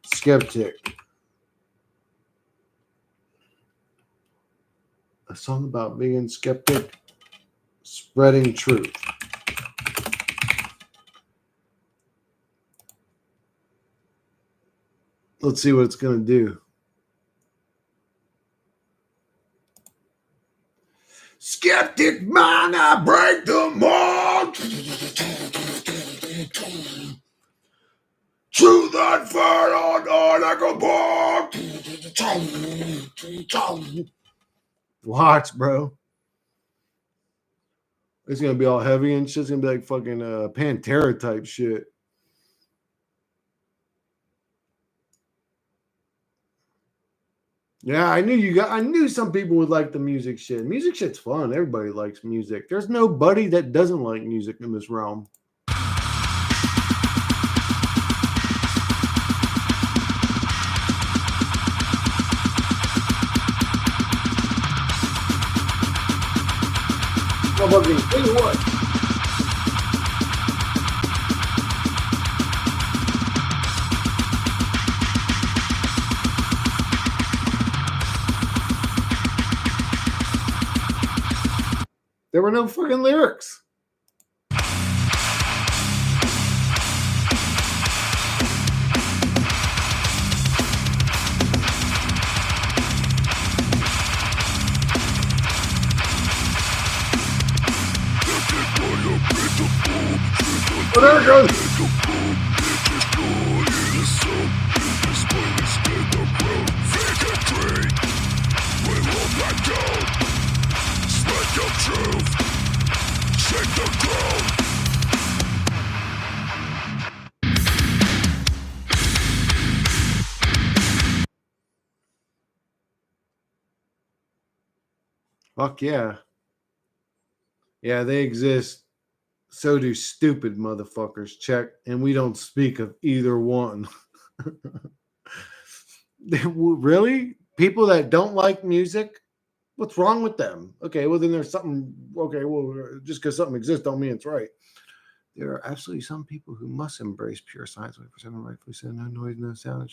A: skeptic. A song about vegan skeptic spreading truth. Let's see what it's going to do. Skeptic mind, I break the mold. Truth unfurled on like a bomb. Watch, bro. It's going to be all heavy and shit. It's going to be like fucking Pantera type shit. Yeah, I knew some people would like the music shit. Music shit's fun. Everybody likes music. There's nobody that doesn't like music in this realm. Tell you what. There were no fucking lyrics. Oh, there it goes. Fuck yeah. Yeah, they exist. So do stupid motherfuckers. Check. And we don't speak of either one. Really? People that don't like music? What's wrong with them? Okay, well, then there's something. Okay, well, just because something exists don't mean it's right. There are absolutely some people who must embrace pure science. Rightfully said, no noise, no sound.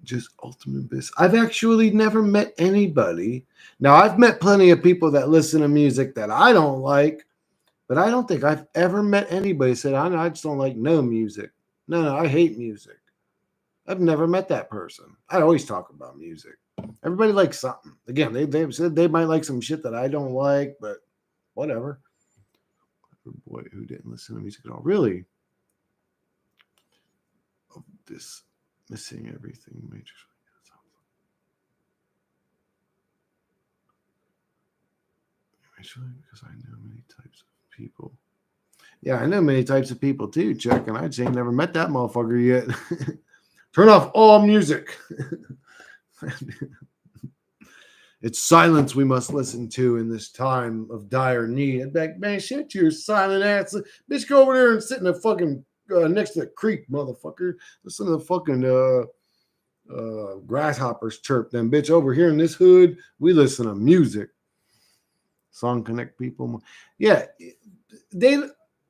A: Just ultimate bliss. I've actually never met anybody. Now, I've met plenty of people that listen to music that I don't like, but I don't think I've ever met anybody that said, I just don't like no music. No, I hate music. I've never met that person. I always talk about music. Everybody likes something. Again, they've said they might like some shit that I don't like, but whatever. Boy, who didn't listen to music at all? Really? Oh, this missing everything major. Actually, because I know many types of people. Yeah, I know many types of people too, Chuck, and I'd say never met that motherfucker yet. Turn off all music. It's silence we must listen to in this time of dire need. And back, man, shut your silent ass. Bitch, go over there and sit in the fucking next to the creek, motherfucker. Listen to the fucking grasshoppers chirp. Then, bitch, over here in this hood, we listen to music. Song connect people. Yeah,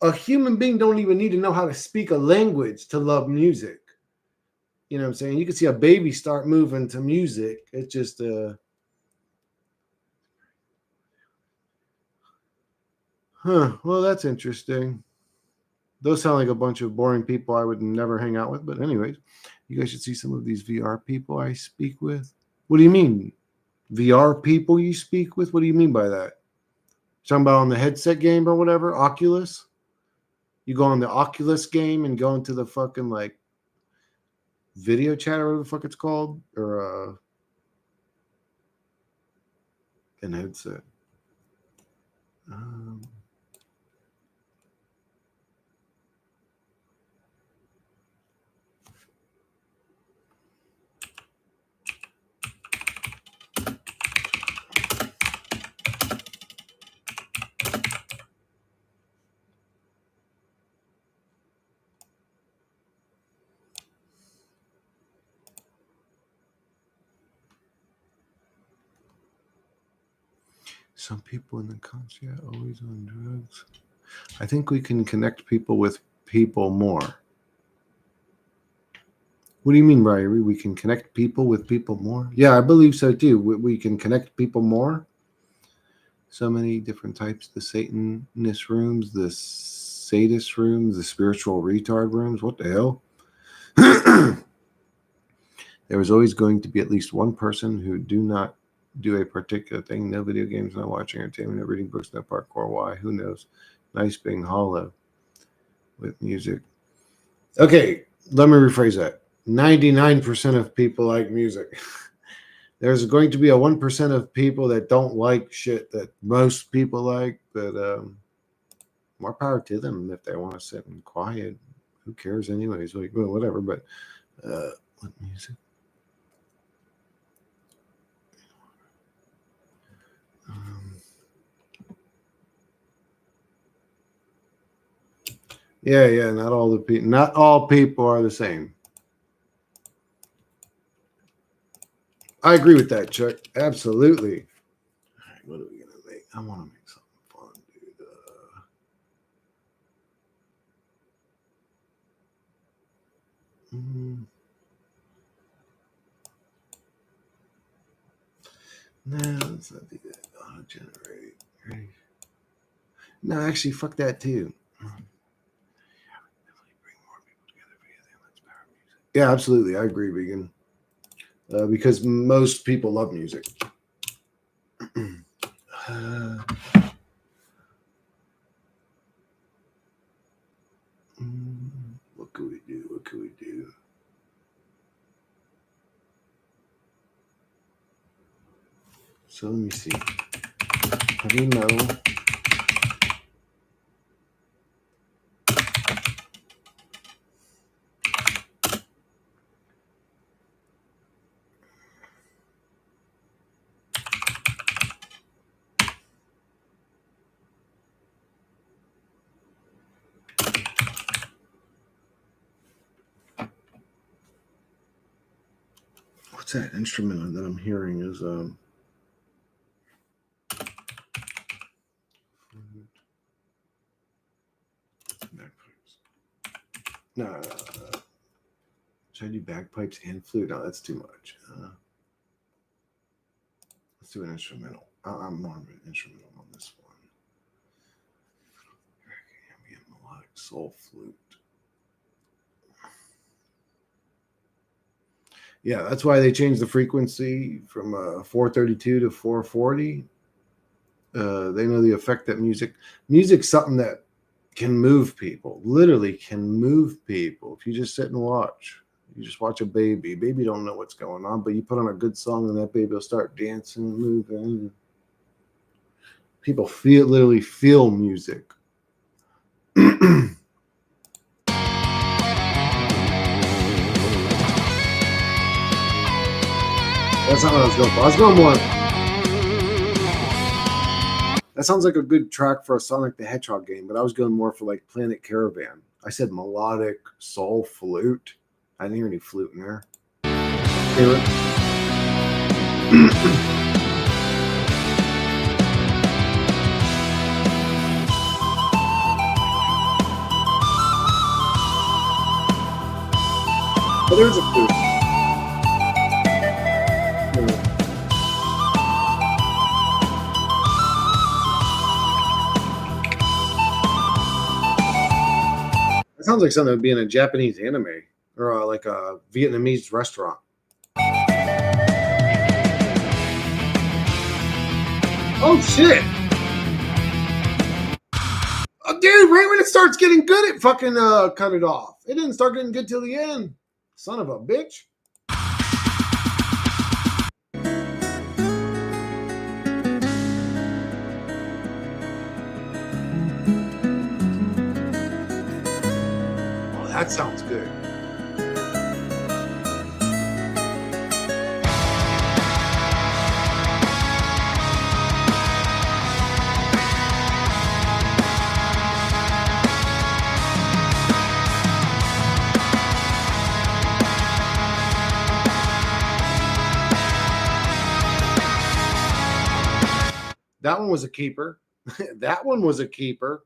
A: a human being don't even need to know how to speak a language to love music. You know what I'm saying? You can see a baby start moving to music. It's just well, that's interesting. Those sound like a bunch of boring people I would never hang out with. But anyways, you guys should see some of these VR people I speak with. What do you mean? VR people you speak with? What do you mean by that? Talking about on the headset game or whatever? Oculus? You go on the Oculus game and go into the fucking like video chat or whatever the fuck it's called? Or an headset. Some people in the country are always on drugs. I think we can connect people with people more. What do you mean, Ryrie? We can connect people with people more? Yeah, I believe so too. We can connect people more. So many different types. The Satanist rooms, the sadist rooms, the spiritual retard rooms. What the hell? There was always going to be at least one person who do not do a particular thing. No video games, no watching entertainment, no reading books, no parkour. Why? Who knows? Nice being hollow with music. Okay, let me rephrase that. 99% of people like music. There's going to be a 1% of people that don't like shit that most people like, but more power to them if they want to sit and quiet. Who cares anyways? Like, well, whatever, but what music? Yeah, not all people are the same. I agree with that, Chuck. Absolutely. All right, what are we gonna make? I want to make something fun, dude. No, let's not do that. Auto generate. Right. No, actually, fuck that too. Yeah, absolutely. I agree, Vegan. Because most people love music. What could we do? What could we do? So let me see. Heavy metal. What's that instrument that I'm hearing is no. Should I do bagpipes and flute? No, that's too much. Let's do an instrumental. I'm more of an instrumental on this one. Ambient melodic soul flute. Yeah, that's why they changed the frequency from 432 to 440. They know the effect that music's something that can move people, literally can move people. If you just sit and watch, you just watch a baby don't know what's going on, but you put on a good song and that baby will start dancing and moving. People literally feel music. That's not what I was going for. I was going more. That sounds like a good track for a Sonic the Hedgehog game, but I was going more for like Planet Caravan. I said melodic soul flute. I didn't hear any flute in there. Hear it? Oh, there's a flute. Sounds like something that would be in a Japanese anime or like a Vietnamese restaurant. Oh shit! Oh, dude, right when it starts getting good, it fucking cut it off. It didn't start getting good till the end. Son of a bitch. That sounds good. That one was a keeper. That one was a keeper.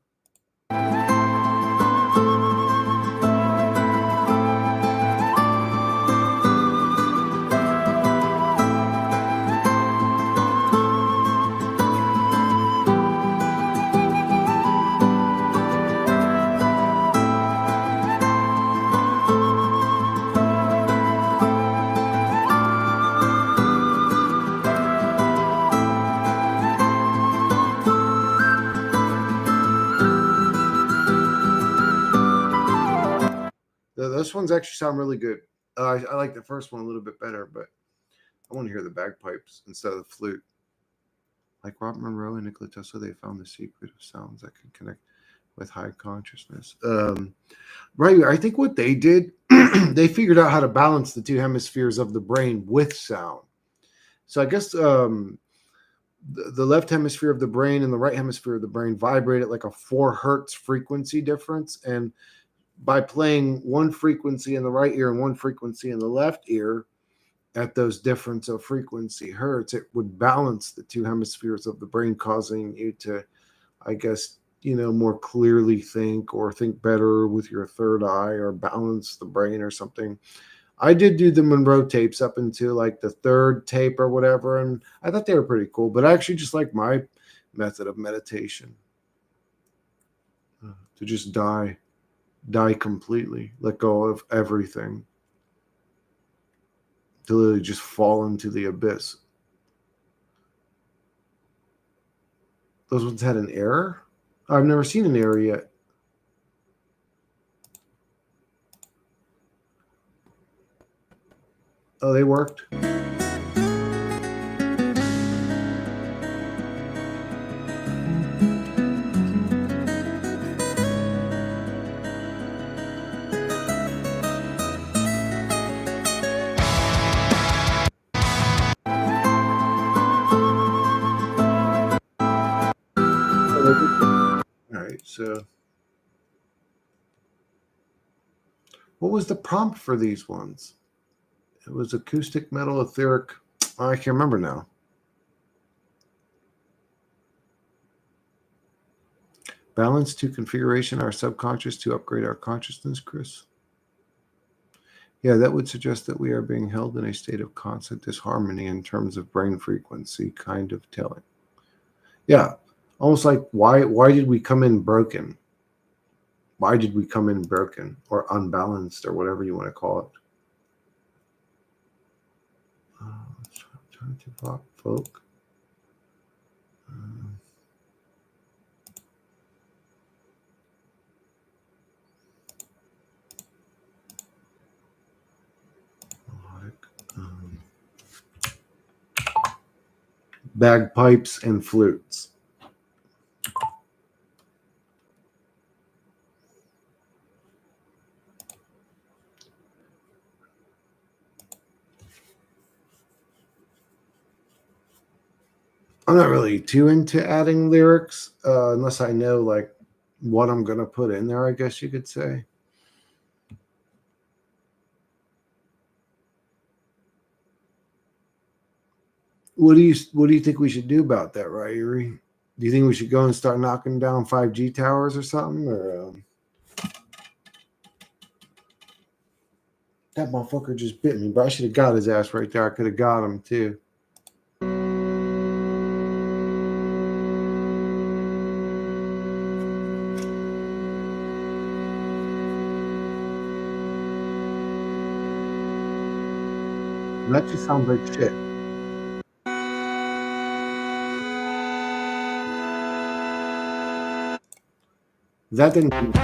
A: Those ones actually sound really good. I like the first one a little bit better, but I want to hear the bagpipes instead of the flute. Like Robert Monroe and Nikola Tesla, they found the secret of sounds that can connect with high consciousness. Right. I think what they did, they figured out how to balance the two hemispheres of the brain with sound. So I guess the left hemisphere of the brain and the right hemisphere of the brain vibrate at like a 4 hertz frequency difference. And by playing one frequency in the right ear and one frequency in the left ear at those difference of frequency hertz, it would balance the two hemispheres of the brain, causing you to, I guess, more clearly think or think better with your third eye or balance the brain or something. I did do the Monroe tapes up into like the third tape or whatever, and I thought they were pretty cool, but I actually just like my method of meditation, to just die completely, let go of everything, to literally just fall into the abyss. Those ones had an error? I've never seen an error yet. Oh, they worked. All right, so what was the prompt for these ones? It was acoustic metal etheric. I can't remember now. Balance to configuration our subconscious to upgrade our consciousness, Chris. Yeah, that would suggest that we are being held in a state of constant disharmony in terms of brain frequency, kind of telling. Yeah, almost like why did we come in broken? Why did we come in broken or unbalanced or whatever you want to call it? Alternative rock, folk. Bagpipes and flutes. I'm not really too into adding lyrics unless I know like what I'm going to put in there, I guess you could say. What do you think we should do about that, right, Yuri? Do you think we should go and start knocking down 5G towers or something? Or that motherfucker just bit me, but I should have got his ass right there. I could have got him too. That just sounds like shit. That didn't.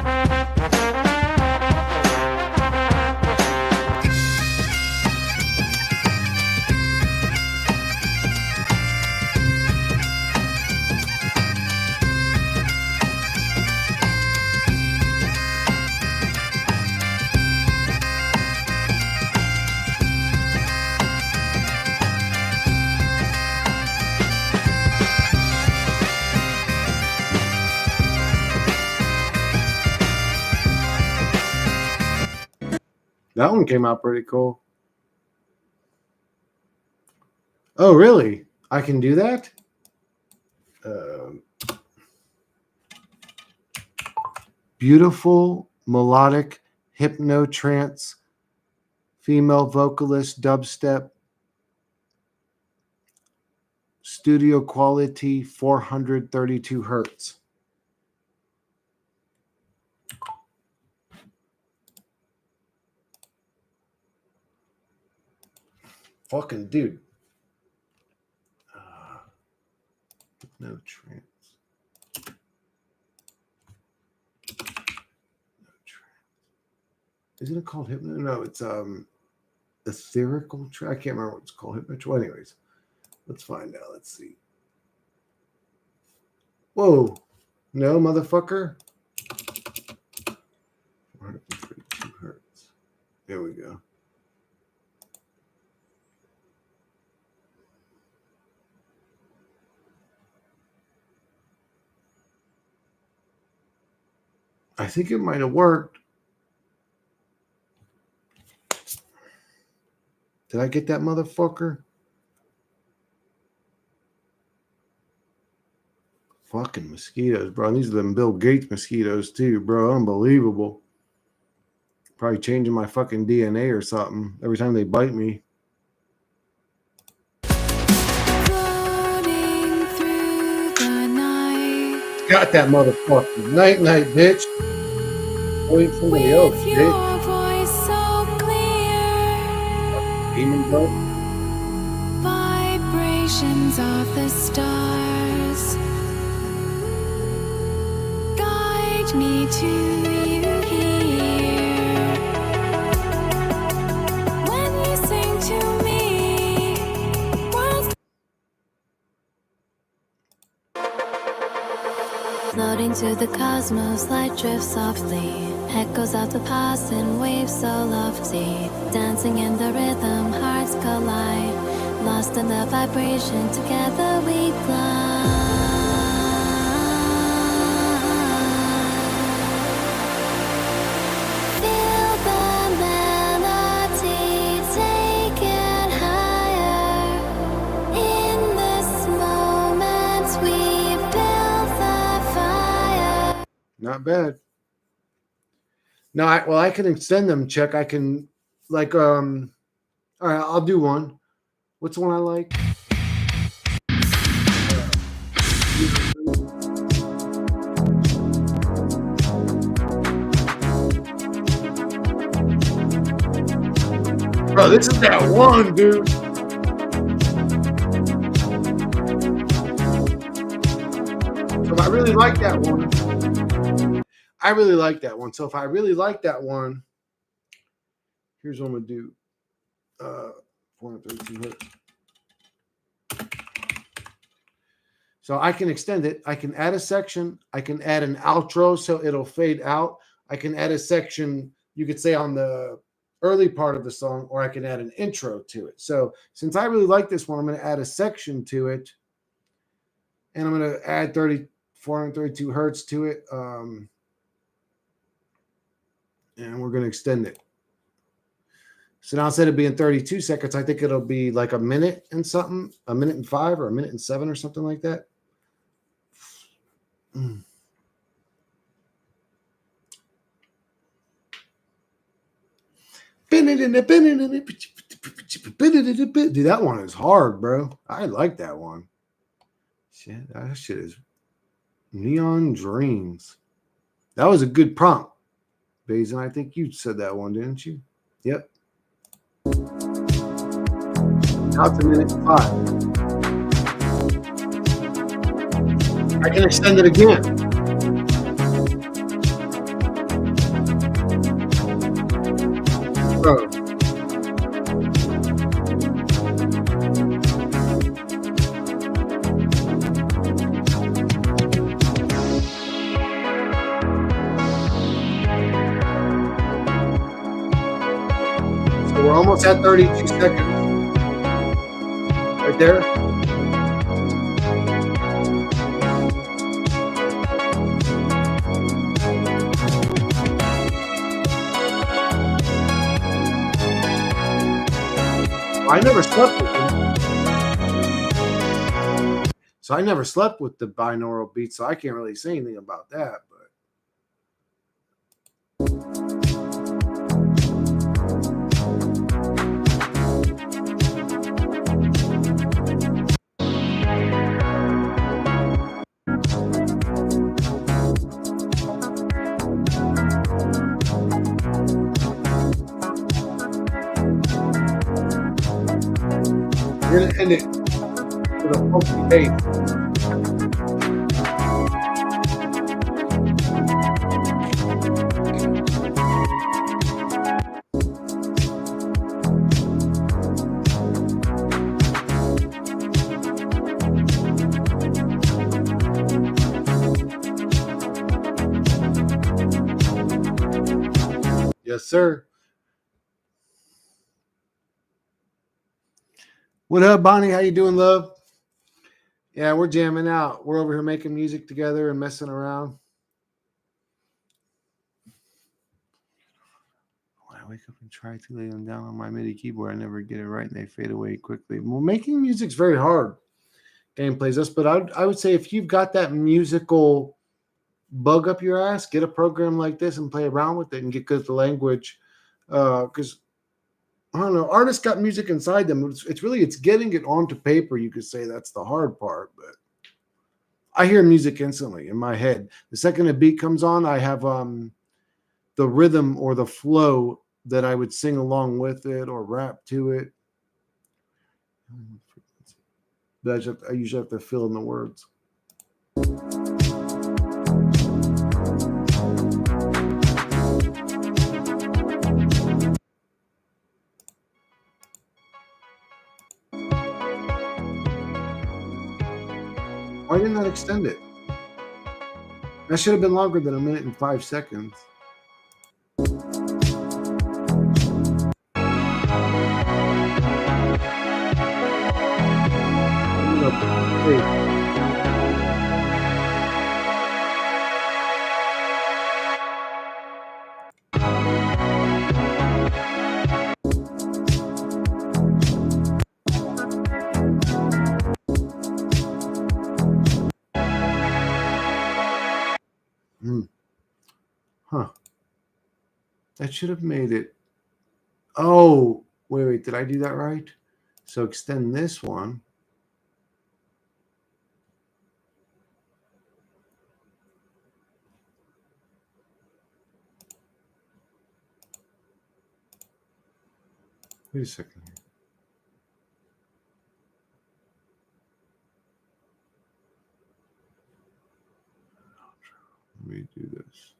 A: That one came out pretty cool. Oh, really? I can do that? Beautiful melodic hypno trance, female vocalist, dubstep, studio quality, 432 hertz. Fucking dude. No trance. Isn't it called hypno? No, it's etherical track. I can't remember what it's called. Hypno. Well, anyways, let's find out. Let's see. Whoa. No, motherfucker. 432 hertz. There we go. I think it might have worked. Did I get that motherfucker? Fucking mosquitoes, bro. These are them Bill Gates mosquitoes too, bro. Unbelievable. Probably changing my fucking DNA or something every time they bite me. Got that motherfucker. Night, night, bitch. Wait for somebody else, bitch. Demon bro.
F: Vibrations of the stars guide me to you here. When you sing to me, worlds floating to the cosmos, light drifts softly. Echoes of the past in waves so lofty. Dancing in the rhythm, hearts collide. Lost in the vibration, together we glide. Feel the melody, take it higher. In this moment, we build the fire.
A: Not bad. No, I can extend them, Check. I can, like, all right, I'll do one. What's the one I like? Bro, this is that one, dude. So I really like that one. I really like that one. So if I really like that one, here's what I'm gonna do. 432 hertz. So I can extend it. I can add a section. I can add an outro so it'll fade out. I can add a section, you could say, on the early part of the song, or I can add an intro to it. So since I really like this one, I'm going to add a section to it, and I'm going to add 432 hertz to it. And we're going to extend it. So now instead of being 32 seconds, I think it'll be like a minute and something, a minute and 5 or a minute and 7 or something like that. Dude, that one is hard, bro. I like that one. Shit, that shit is Neon Dreams. That was a good prompt, Basin. I think you said that one, didn't you? Yep. Now it's a minute and 5. I can extend it again. Oh. So we're almost at 32 seconds. Right there. I never slept with him. So I never slept with the binaural beats, so I can't really say anything about that. But we're gonna end it with a funky bass. Yes, sir. What up, Bonnie? How you doing, love? Yeah, we're jamming out. We're over here making music together and messing around. When I wake up and try to lay them down on my MIDI keyboard, I never get it right and they fade away quickly. Well, making music's very hard. Game plays us, but I would say if you've got that musical bug up your ass, get a program like this and play around with it and get good at the language. Because I don't know, artists got music inside them. It's getting it onto paper. You could say that's the hard part, but I hear music instantly in my head. The second a beat comes on, I have the rhythm or the flow that I would sing along with it or rap to it. But I usually have to fill in the words. Why didn't that extend it? That should have been longer than 1 minute and 5 seconds. Huh. That should have made it. Oh, wait. Did I do that right? So extend this one. Wait a second here. Let me do this.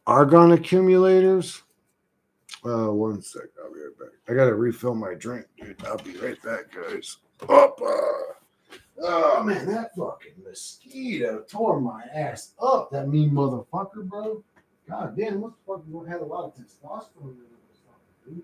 A: Argon accumulators. 1 sec. I'll be right back. I gotta refill my drink, dude. I'll be right back, guys. Oh man, that fucking mosquito tore my ass up. That mean motherfucker, bro. God damn, what the fuck? Had a lot of testosterone in it or something, dude.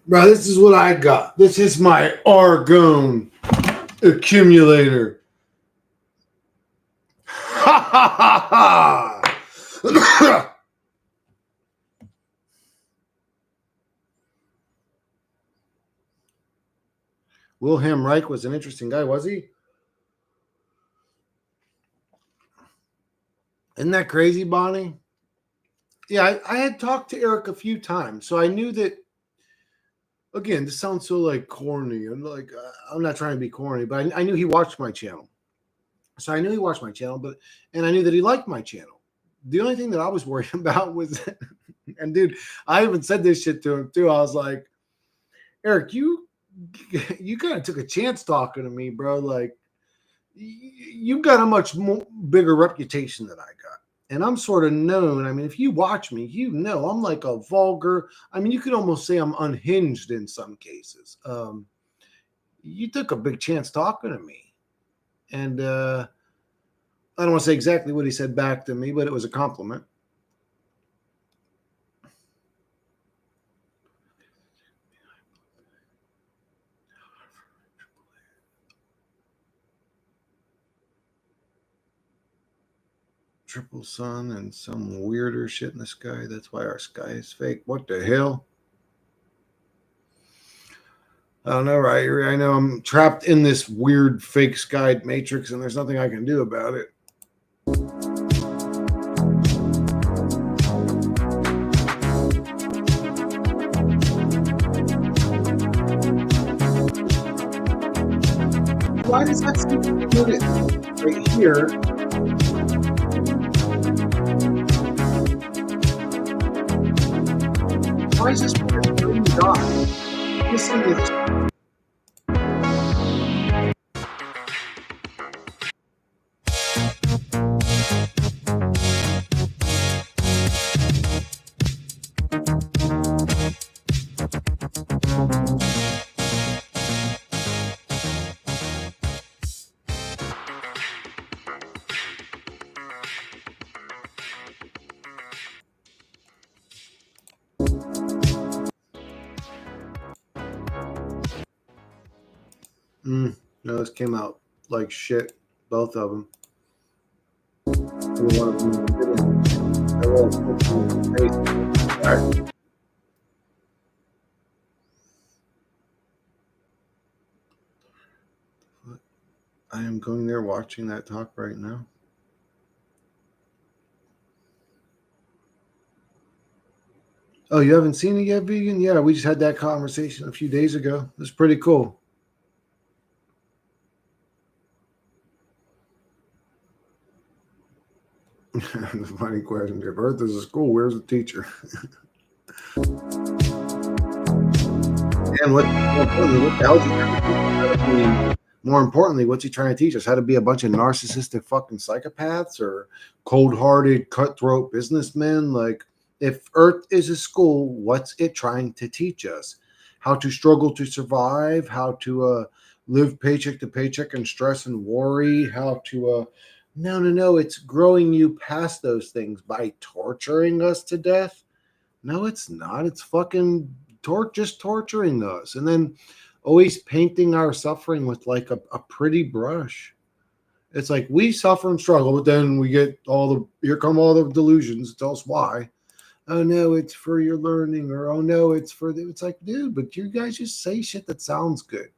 A: Bro, this is what I got. This is my argon accumulator. Ha ha ha ha! Wilhelm Reich was an interesting guy, was he? Isn't that crazy, Bonnie? Yeah, I had talked to Eric a few times, so I knew that. Again, this sounds so like corny. I'm like, I'm not trying to be corny, but I knew he watched my channel. So I knew he watched my channel, and I knew that he liked my channel. The only thing that I was worried about was, and dude, I even said this shit to him too. I was like, Eric, you kind of took a chance talking to me, bro. Like, you got a much bigger reputation than I got. And I'm sort of known. I mean, if you watch me, you know I'm like a vulgar. I mean, you could almost say I'm unhinged in some cases. You took a big chance talking to me. And I don't want to say exactly what he said back to me, but it was a compliment. Triple sun and some weirder shit in the sky. That's why our sky is fake. What the hell? I don't know, right? I know I'm trapped in this weird fake sky matrix, and there's nothing I can do about it. Why does that seem to put it right here? Why is this green dot? This thing is. No, this came out like shit. Both of them. One of them didn't. I am going there watching that talk right now. Oh, you haven't seen it yet, Vegan? Yeah, we just had that conversation a few days ago. It's pretty cool. The funny question. If Earth is a school, where's the teacher? And what the hell's he trying to teach? More importantly, what's he trying to teach us? How to be a bunch of narcissistic fucking psychopaths or cold-hearted, cutthroat businessmen? Like, if Earth is a school, what's it trying to teach us? How to struggle to survive? How to live paycheck to paycheck and stress and worry? How to no, it's growing you past those things by torturing us to death. No, it's not. It's fucking just torturing us. And then always painting our suffering with like a pretty brush. It's like we suffer and struggle, but then we get here come all the delusions. Tell us why. Oh no, it's for your learning, or oh no, it's like, dude, but you guys just say shit that sounds good.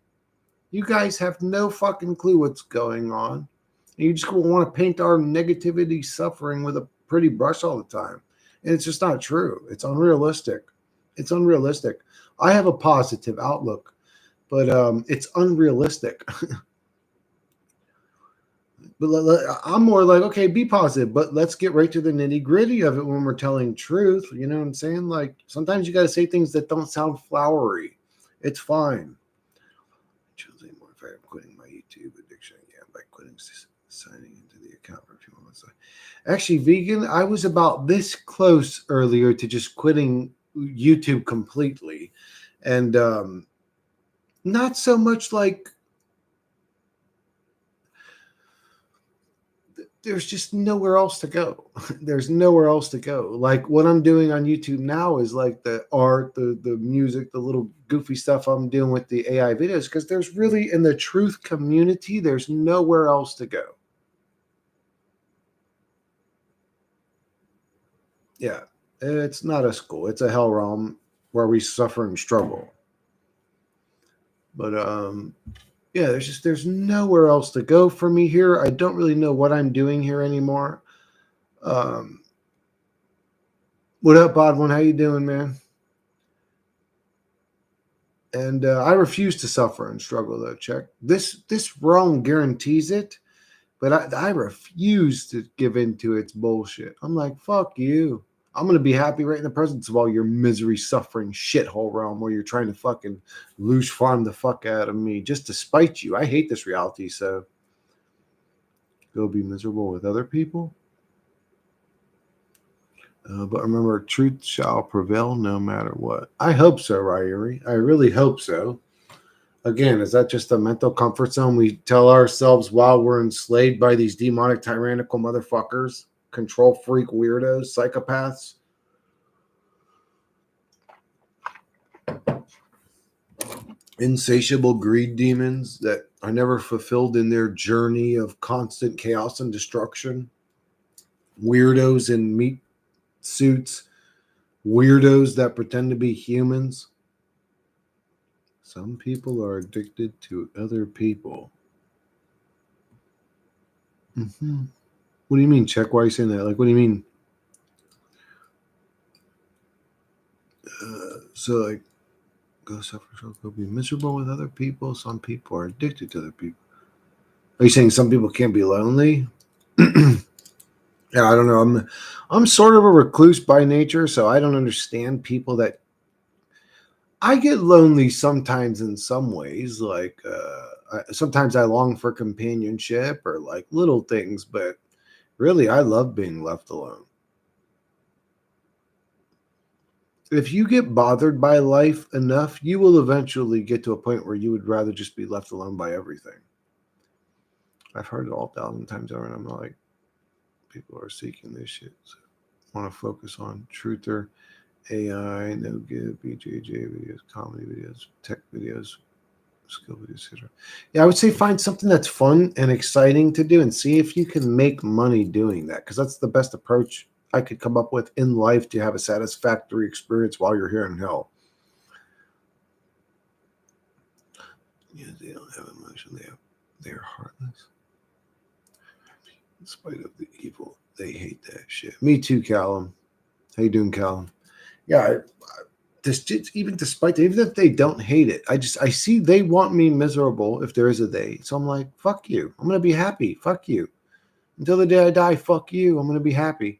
A: You guys have no fucking clue what's going on. And you just want to paint our negativity suffering with a pretty brush all the time. And it's just not true. It's unrealistic. It's unrealistic. I have a positive outlook, but it's unrealistic. But I'm more like, okay, be positive, but let's get right to the nitty gritty of it when we're telling truth. You know what I'm saying? Like, sometimes you got to say things that don't sound flowery. It's fine. Choosing more if I'm quitting my YouTube addiction again by quitting signing into the account for a few moments. Actually, Vegan, I was about this close earlier to just quitting YouTube completely. And not so much like there's just nowhere else to go. There's nowhere else to go. Like what I'm doing on YouTube now is like the art, the music, the little goofy stuff I'm doing with the AI videos, because there's really, in the truth community, there's nowhere else to go. Yeah, it's not a school. It's a hell realm where we suffer and struggle. But yeah, there's nowhere else to go for me here. I don't really know what I'm doing here anymore. What up, Odd One? How you doing, man? And I refuse to suffer and struggle, though. Check this realm guarantees it, but I refuse to give into its bullshit. I'm like, fuck you. I'm gonna be happy right in the presence of all your misery, suffering, shithole realm where you're trying to fucking loose farm the fuck out of me just to spite you. I hate this reality, so go be miserable with other people. But remember, truth shall prevail no matter what. I hope so, Ryuri. I really hope so. Again, is that just a mental comfort zone we tell ourselves while we're enslaved by these demonic, tyrannical motherfuckers, control freak weirdos, psychopaths? Insatiable greed demons that are never fulfilled in their journey of constant chaos and destruction? Weirdos in meat suits? Weirdos that pretend to be humans? Some people are addicted to other people. Mm-hmm. What do you mean, Check? Why are you saying that? Like, what do you mean? So, like, go suffer, go be miserable with other people. Some people are addicted to other people. Are you saying some people can't be lonely? Yeah, I don't know. I'm sort of a recluse by nature, so I don't understand people that. I get lonely sometimes in some ways. Like, sometimes I long for companionship or like little things, but really, I love being left alone. If you get bothered by life enough, you will eventually get to a point where you would rather just be left alone by everything. I've heard it all 1,000 times over, and I'm like, people are seeking this shit. So I want to focus on truther, AI, no give, BJJ videos, comedy videos, tech videos, skill videos, etc. Yeah, I would say find something that's fun and exciting to do and see if you can make money doing that, because that's the best approach I could come up with in life to have a satisfactory experience while you're here in hell. Yeah, they don't have emotion. They're heartless. In spite of the evil, they hate that shit. Me too, Callum. How you doing, Callum? Yeah, even despite even if they don't hate it, I see they want me miserable if there is a they. So I'm like, fuck you. I'm gonna be happy. Fuck you. Until the day I die, fuck you. I'm gonna be happy.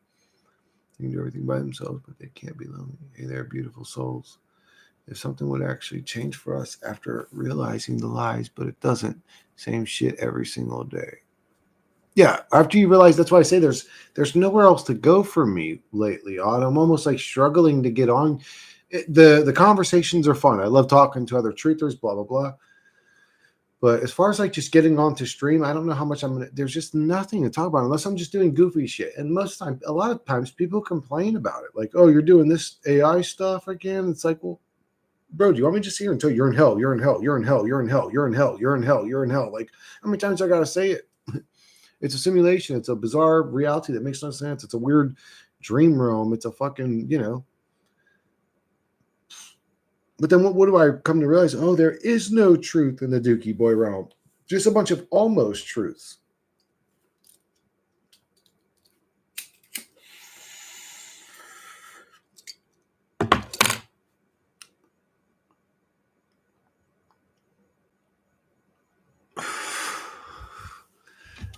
A: They can do everything by themselves, but they can't be lonely. Hey, they're beautiful souls. If something would actually change for us after realizing the lies, but it doesn't. Same shit every single day. Yeah, after you realize, that's why I say there's nowhere else to go for me lately. I'm almost like struggling to get on. The conversations are fun. I love talking to other truthers, blah blah blah. But as far as like just getting onto stream, I don't know how much I'm gonna. There's just nothing to talk about unless I'm just doing goofy shit. And a lot of times, people complain about it, like, "Oh, you're doing this AI stuff again." It's like, well, bro, do you want me to just sit here until you're in hell? You're in hell. You're in hell. You're in hell. You're in hell. You're in hell. You're in hell. Like, how many times I gotta say it? It's a simulation. It's a bizarre reality that makes no sense. It's a weird dream realm. It's a fucking, But then what do I come to realize? Oh, there is no truth in the Dookie Boy realm. Just a bunch of almost truths.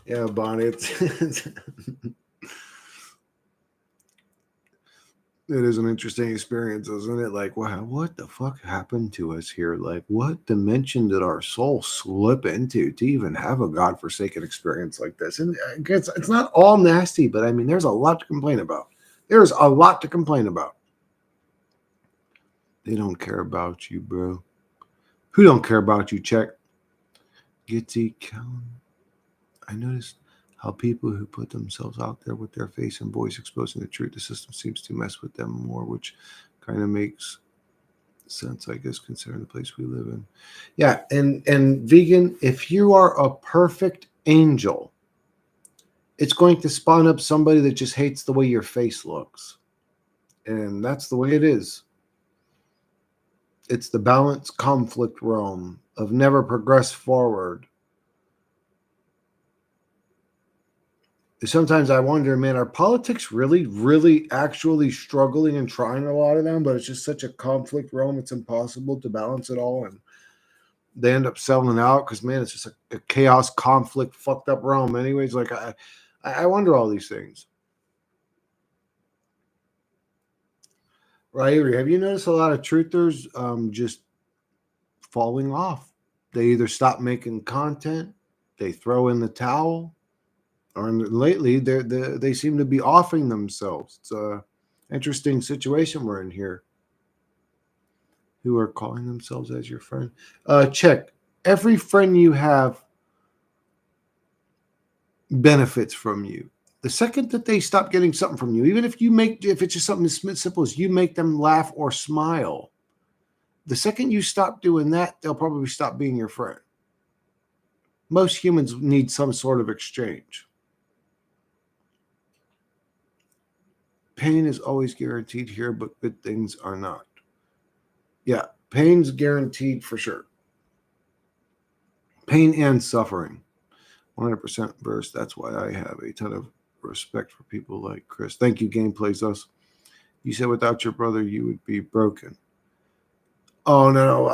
A: Yeah, Bonnie. It is an interesting experience, isn't it? Like, wow, what the fuck happened to us here? Like, what dimension did our soul slip into to even have a godforsaken experience like this? And I guess it's not all nasty, but I mean, there's a lot to complain about. There's a lot to complain about. They don't care about you, bro. Who don't care about you? Check. Gitzy Callum. I noticed how people who put themselves out there with their face and voice exposing the truth, the system seems to mess with them more, which kind of makes sense, I guess, considering the place we live in. Yeah, and vegan, if you are a perfect angel, it's going to spawn up somebody that just hates the way your face looks. And that's the way it is. It's the balance conflict realm of never progress forward. sometimes I wonder, man, are politics really actually struggling and trying, a lot of them, but it's just such a conflict realm, it's impossible to balance it all, and they end up selling out because, man, it's just a chaos, conflict, fucked up realm. Anyways, like I wonder all these things. Right, Avery, have you noticed a lot of truthers just falling off? They either stop making content, they throw in the towel, or lately they seem to be offing themselves. It's a interesting situation we're in here. Who are calling themselves as your friend? Check. Every friend you have benefits from you. The second that they stop getting something from you, even if it's just something as simple as you make them laugh or smile, the second you stop doing that, they'll probably stop being your friend. Most humans need some sort of exchange. Pain is always guaranteed here, but good things are not. Yeah, pain's guaranteed for sure. Pain and suffering. 100% verse. That's why I have a ton of respect for people like Chris. Thank you, Gameplays Us. You said without your brother, you would be broken. Oh no,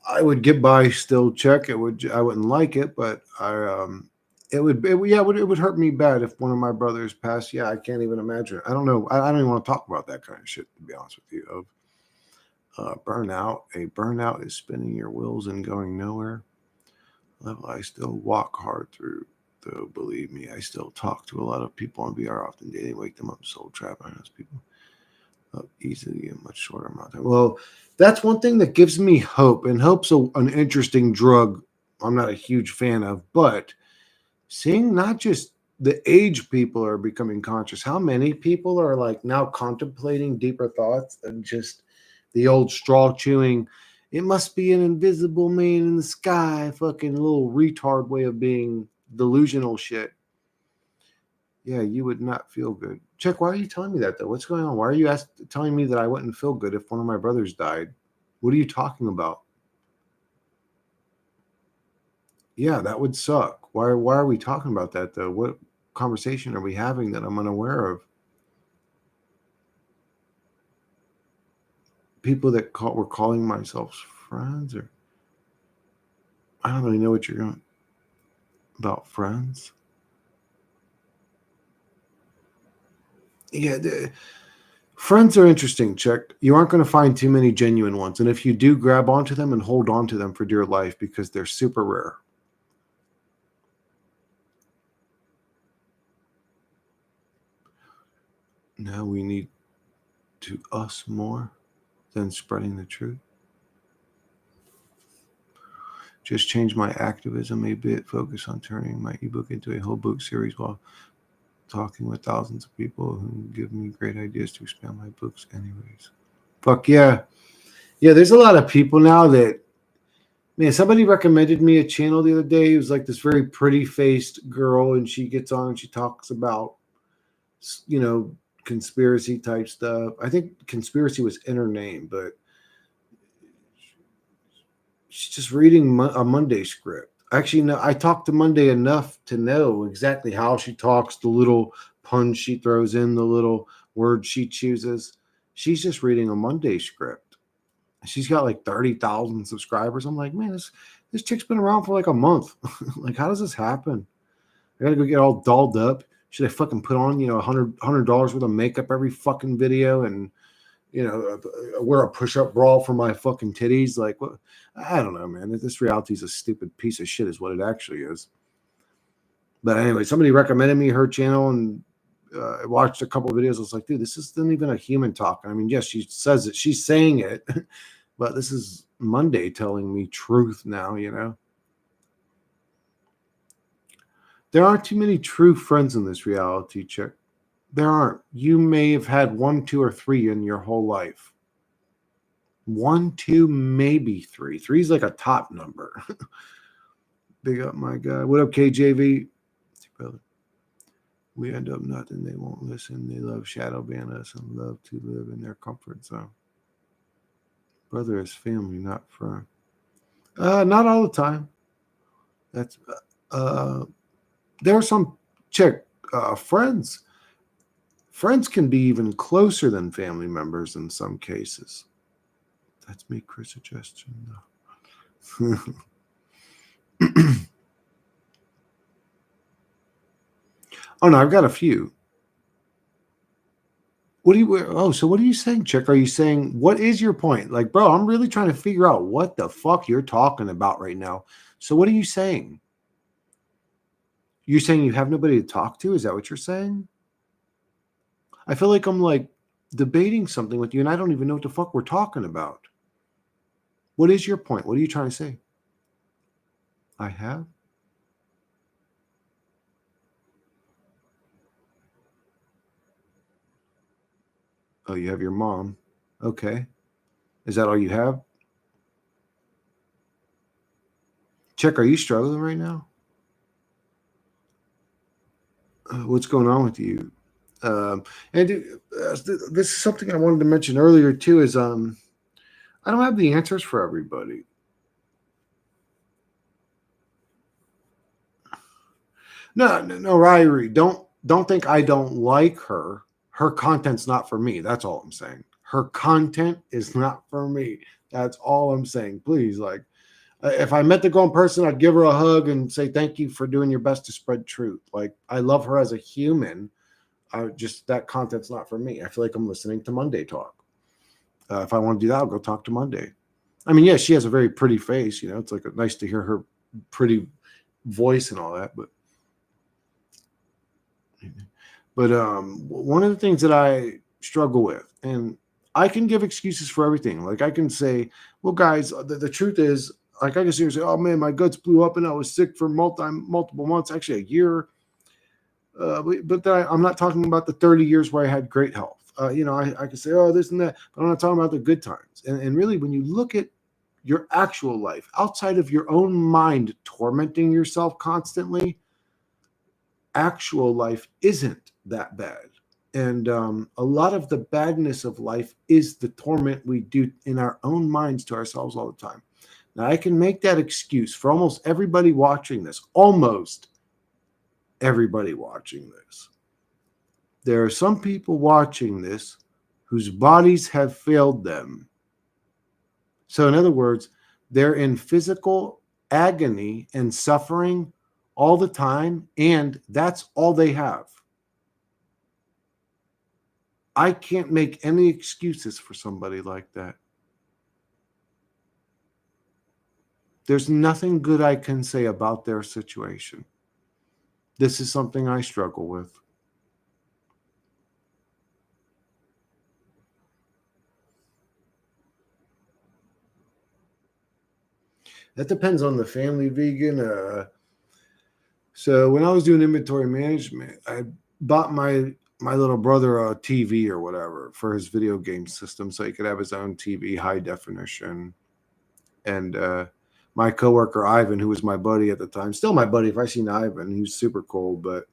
A: I would get by still. Check. I wouldn't like it, but it would hurt me bad if one of my brothers passed. Yeah, I can't even imagine. I don't know. I don't even want to talk about that kind of shit, to be honest with you. Burnout. A burnout is spinning your wheels and going nowhere. Level I still walk hard through, though believe me, I still talk to a lot of people on VR often daily, wake them up, soul trap. I know people up easily in much shorter amount of time. Well, that's one thing that gives me hope, and hope's an interesting drug I'm not a huge fan of, but seeing not just the age people are becoming conscious, how many people are like now contemplating deeper thoughts than just the old straw chewing, it must be an invisible man in the sky, fucking little retard way of being, delusional shit. Yeah, you would not feel good. Check, why are you telling me that, though? What's going on? Why are you telling me that I wouldn't feel good if one of my brothers died? What are you talking about? Yeah, that would suck. Why are we talking about that, though? What conversation are we having that I'm unaware of? People that were calling themselves friends, or I don't really know what you're going about friends. Yeah, friends are interesting, Check. You aren't going to find too many genuine ones. And if you do, grab onto them and hold on to them for dear life because they're super rare. Now we need to us more than spreading the truth. Just change my activism a bit, focus on turning my ebook into a whole book series while talking with thousands of people who give me great ideas to expand my books anyways. Fuck yeah. Yeah, there's a lot of people now that, man, somebody recommended me a channel the other day. It was like this very pretty faced girl, and she gets on and she talks about, conspiracy type stuff. I think conspiracy was in her name, but she's just reading a Monday script. Actually, no, I talked to Monday enough to know exactly how she talks, the little puns she throws in, the little words she chooses. She's just reading a Monday script. She's got like 30,000 subscribers. I'm like, man, this chick's been around for like a month. Like, how does this happen? I gotta go get all dolled up. Should I fucking put on, $100 worth of makeup every fucking video and, wear a push-up bra for my fucking titties? Like, what? I don't know, man. This reality is a stupid piece of shit is what it actually is. But anyway, somebody recommended me her channel, and I watched a couple of videos. I was like, dude, this isn't even a human talk. I mean, yes, she says it. She's saying it. But this is Monday telling me truth now, There aren't too many true friends in this reality, chick. There aren't. You may have had 1, 2, or 3 in your whole life. 1, 2, maybe 3. 3 is like a top number. Big up, my guy. What up, KJV? We end up nothing. They won't listen. They love shadow ban us and love to live in their comfort zone. Brother is family, not friend. Not all the time. That's there are some, check. friends can be even closer than family members in some cases. That's me, Chris suggestion. Oh no, I've got a few. What do you? So what are you saying, Chick? Are you saying what is your point? Like, bro, I'm really trying to figure out what the fuck you're talking about right now. So what are you saying? You're saying you have nobody to talk to? Is that what you're saying? I feel like I'm like debating something with you, and I don't even know what the fuck we're talking about. What is your point? What are you trying to say? I have. Oh, you have your mom. Okay. Is that all you have? Chick, are you struggling right now? What's going on with you? This is something I wanted to mention earlier too. Is I don't have the answers for everybody. No, Ryrie, don't think I don't like her. Her content's not for me. That's all I'm saying. Her content is not for me. That's all I'm saying. Please, like, if I met the girl in person, I'd give her a hug and say thank you for doing your best to spread truth. Like, I love her as a human. Just that content's not for me. I feel like I'm listening to Monday talk. If I want to do that, I'll go talk to Monday. I mean, yeah, she has a very pretty face. You know, it's like nice to hear her pretty voice and all that. But one of the things that I struggle with, and I can give excuses for everything. Like I can say, well, guys, the truth is, like I can say, oh man, my guts blew up and I was sick for multiple months, actually a year. But I'm not talking about the 30 years where I had great health. You know, I can say, oh, this and that, but I'm not talking about the good times. And really, when you look at your actual life outside of your own mind tormenting yourself constantly, actual life isn't that bad. And a lot of the badness of life is the torment we do in our own minds to ourselves all the time. Now, I can make that excuse for almost everybody watching this, almost everybody watching this. There are some people watching this whose bodies have failed them. So, in other words, they're in physical agony and suffering all the time, and that's all they have. I can't make any excuses for somebody like that. There's nothing good I can say about their situation. This is something I struggle with. That depends on the family, vegan. So when I was doing inventory management, I bought my little brother a TV or whatever for his video game system so he could have his own TV, high definition. And my coworker, Ivan, who was my buddy at the time, still my buddy. If I seen Ivan, he was super cool. But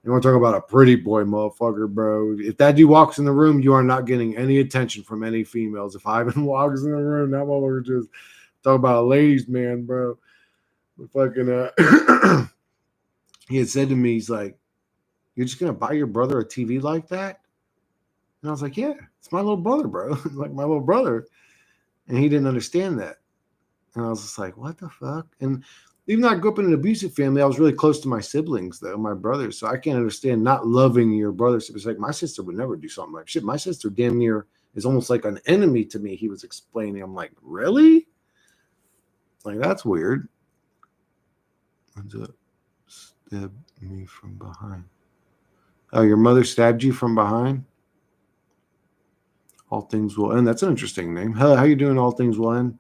A: you want to talk about a pretty boy motherfucker, bro. If that dude walks in the room, you are not getting any attention from any females. If Ivan walks in the room, that motherfucker just talk about a ladies' man, bro. Fucking he had said to me, he's like, you're just gonna buy your brother a TV like that? And I was like, yeah, it's my little brother, bro. Like my little brother. And he didn't understand that. And I was just like, what the fuck? And even though I grew up in an abusive family, I was really close to my siblings, though, my brothers. So I can't understand not loving your brother. So it's like my sister would never do something like shit. My sister damn near is almost like an enemy to me. He was explaining. I'm like, really? Like, that's weird. Stab me from behind. Oh, your mother stabbed you from behind? All things will end. That's an interesting name. How you doing? All things will end.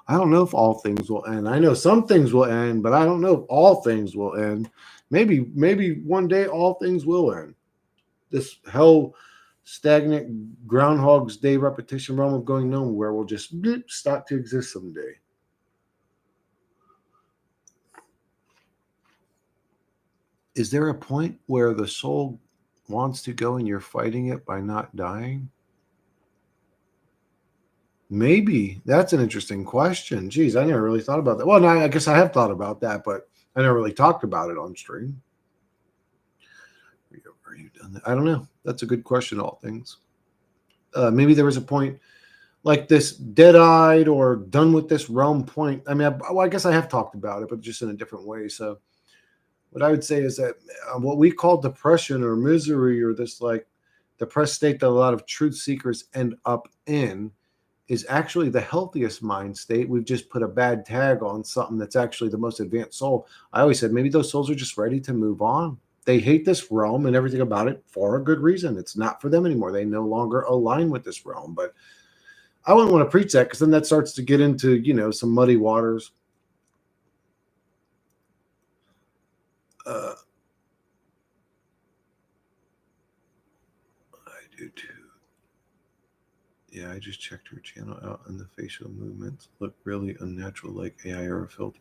A: I don't know if all things will end. I know some things will end, but I don't know if all things will end. Maybe one day all things will end. This hell stagnant Groundhog's Day repetition realm of going nowhere will just stop to exist someday. Is there a point where the soul wants to go and you're fighting it by not dying? Maybe. That's an interesting question. Geez, I never really thought about that. Well, no, I guess I have thought about that, but I never really talked about it on stream. Are you done? I don't know. That's a good question. All things. Maybe there was a point like this dead-eyed or done with this realm point. I mean, I guess I have talked about it, but just in a different way. So what I would say is that what we call depression or misery or this like depressed state that a lot of truth seekers end up in is actually the healthiest mind state. We've just put a bad tag on something that's actually the most advanced soul. I always said maybe those souls are just ready to move on. They hate this realm and everything about it for a good reason. It's not for them anymore. They no longer align with this realm. But I wouldn't want to preach that because then that starts to get into, some muddy waters. I do too. Yeah, I just checked her channel out and the facial movements look really unnatural, like AI or a filter.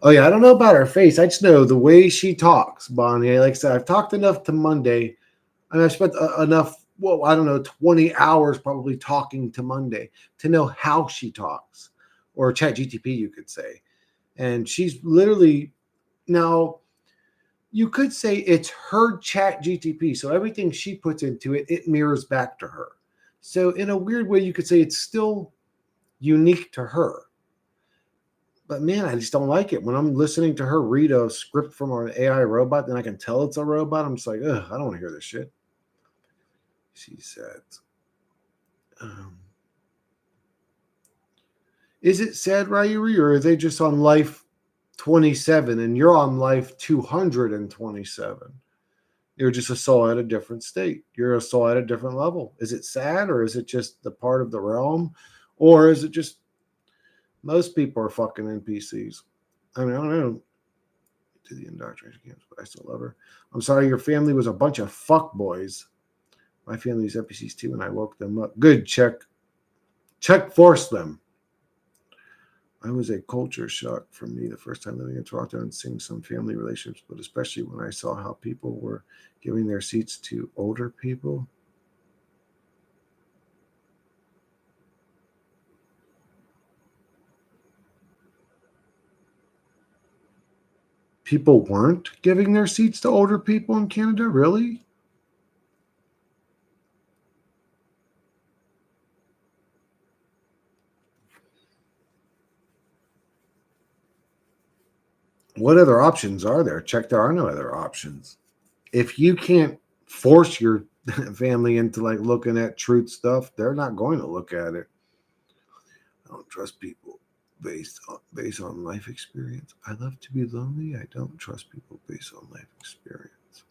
A: Oh yeah, I don't know about her face. I just know the way she talks, Bonnie. Like I said, I've talked enough to Monday, and I've spent enough, well, I don't know, 20 hours probably talking to Monday to know how she talks, or Chat GTP, you could say. And she's literally, now, you could say it's her Chat GTP. So everything she puts into it, it mirrors back to her. So in a weird way, you could say it's still unique to her. But man, I just don't like it. When I'm listening to her read a script from an AI robot, then I can tell it's a robot. I'm just like, ugh, I don't want to hear this shit. She said, is it sad, Ryuri, or are they just on life 27 and you're on life 227? You're just a soul at a different state. You're a soul at a different level. Is it sad, or is it just the part of the realm? Or is it just most people are fucking NPCs? I mean, I don't know. To the indoctrination camps, but I still love her. I'm sorry, your family was a bunch of fuck boys. My family's NPCs too, and I woke them up. Good, check. Check force them. I was a culture shock for me the first time living in Toronto and seeing some family relationships, but especially when I saw how people were giving their seats to older people. People weren't giving their seats to older people in Canada, really? What other options are there? Check, there are no other options. If you can't force your family into like looking at truth stuff, they're not going to look at it. I don't trust people based on life experience. I love to be lonely. I don't trust people based on life experience.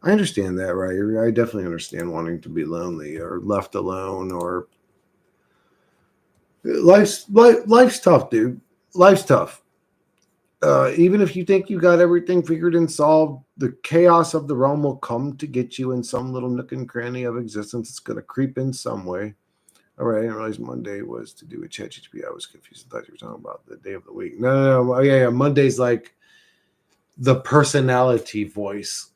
A: I understand that, right? I definitely understand wanting to be lonely or left alone, or life's tough, dude. Life's tough. Even if you think you got everything figured and solved, the chaos of the realm will come to get you in some little nook and cranny of existence. It's going to creep in some way. All right, I didn't realize Monday was to do with ChatGPT. I was confused. I thought you were talking about the day of the week. No. Oh, yeah. Monday's like the personality voice.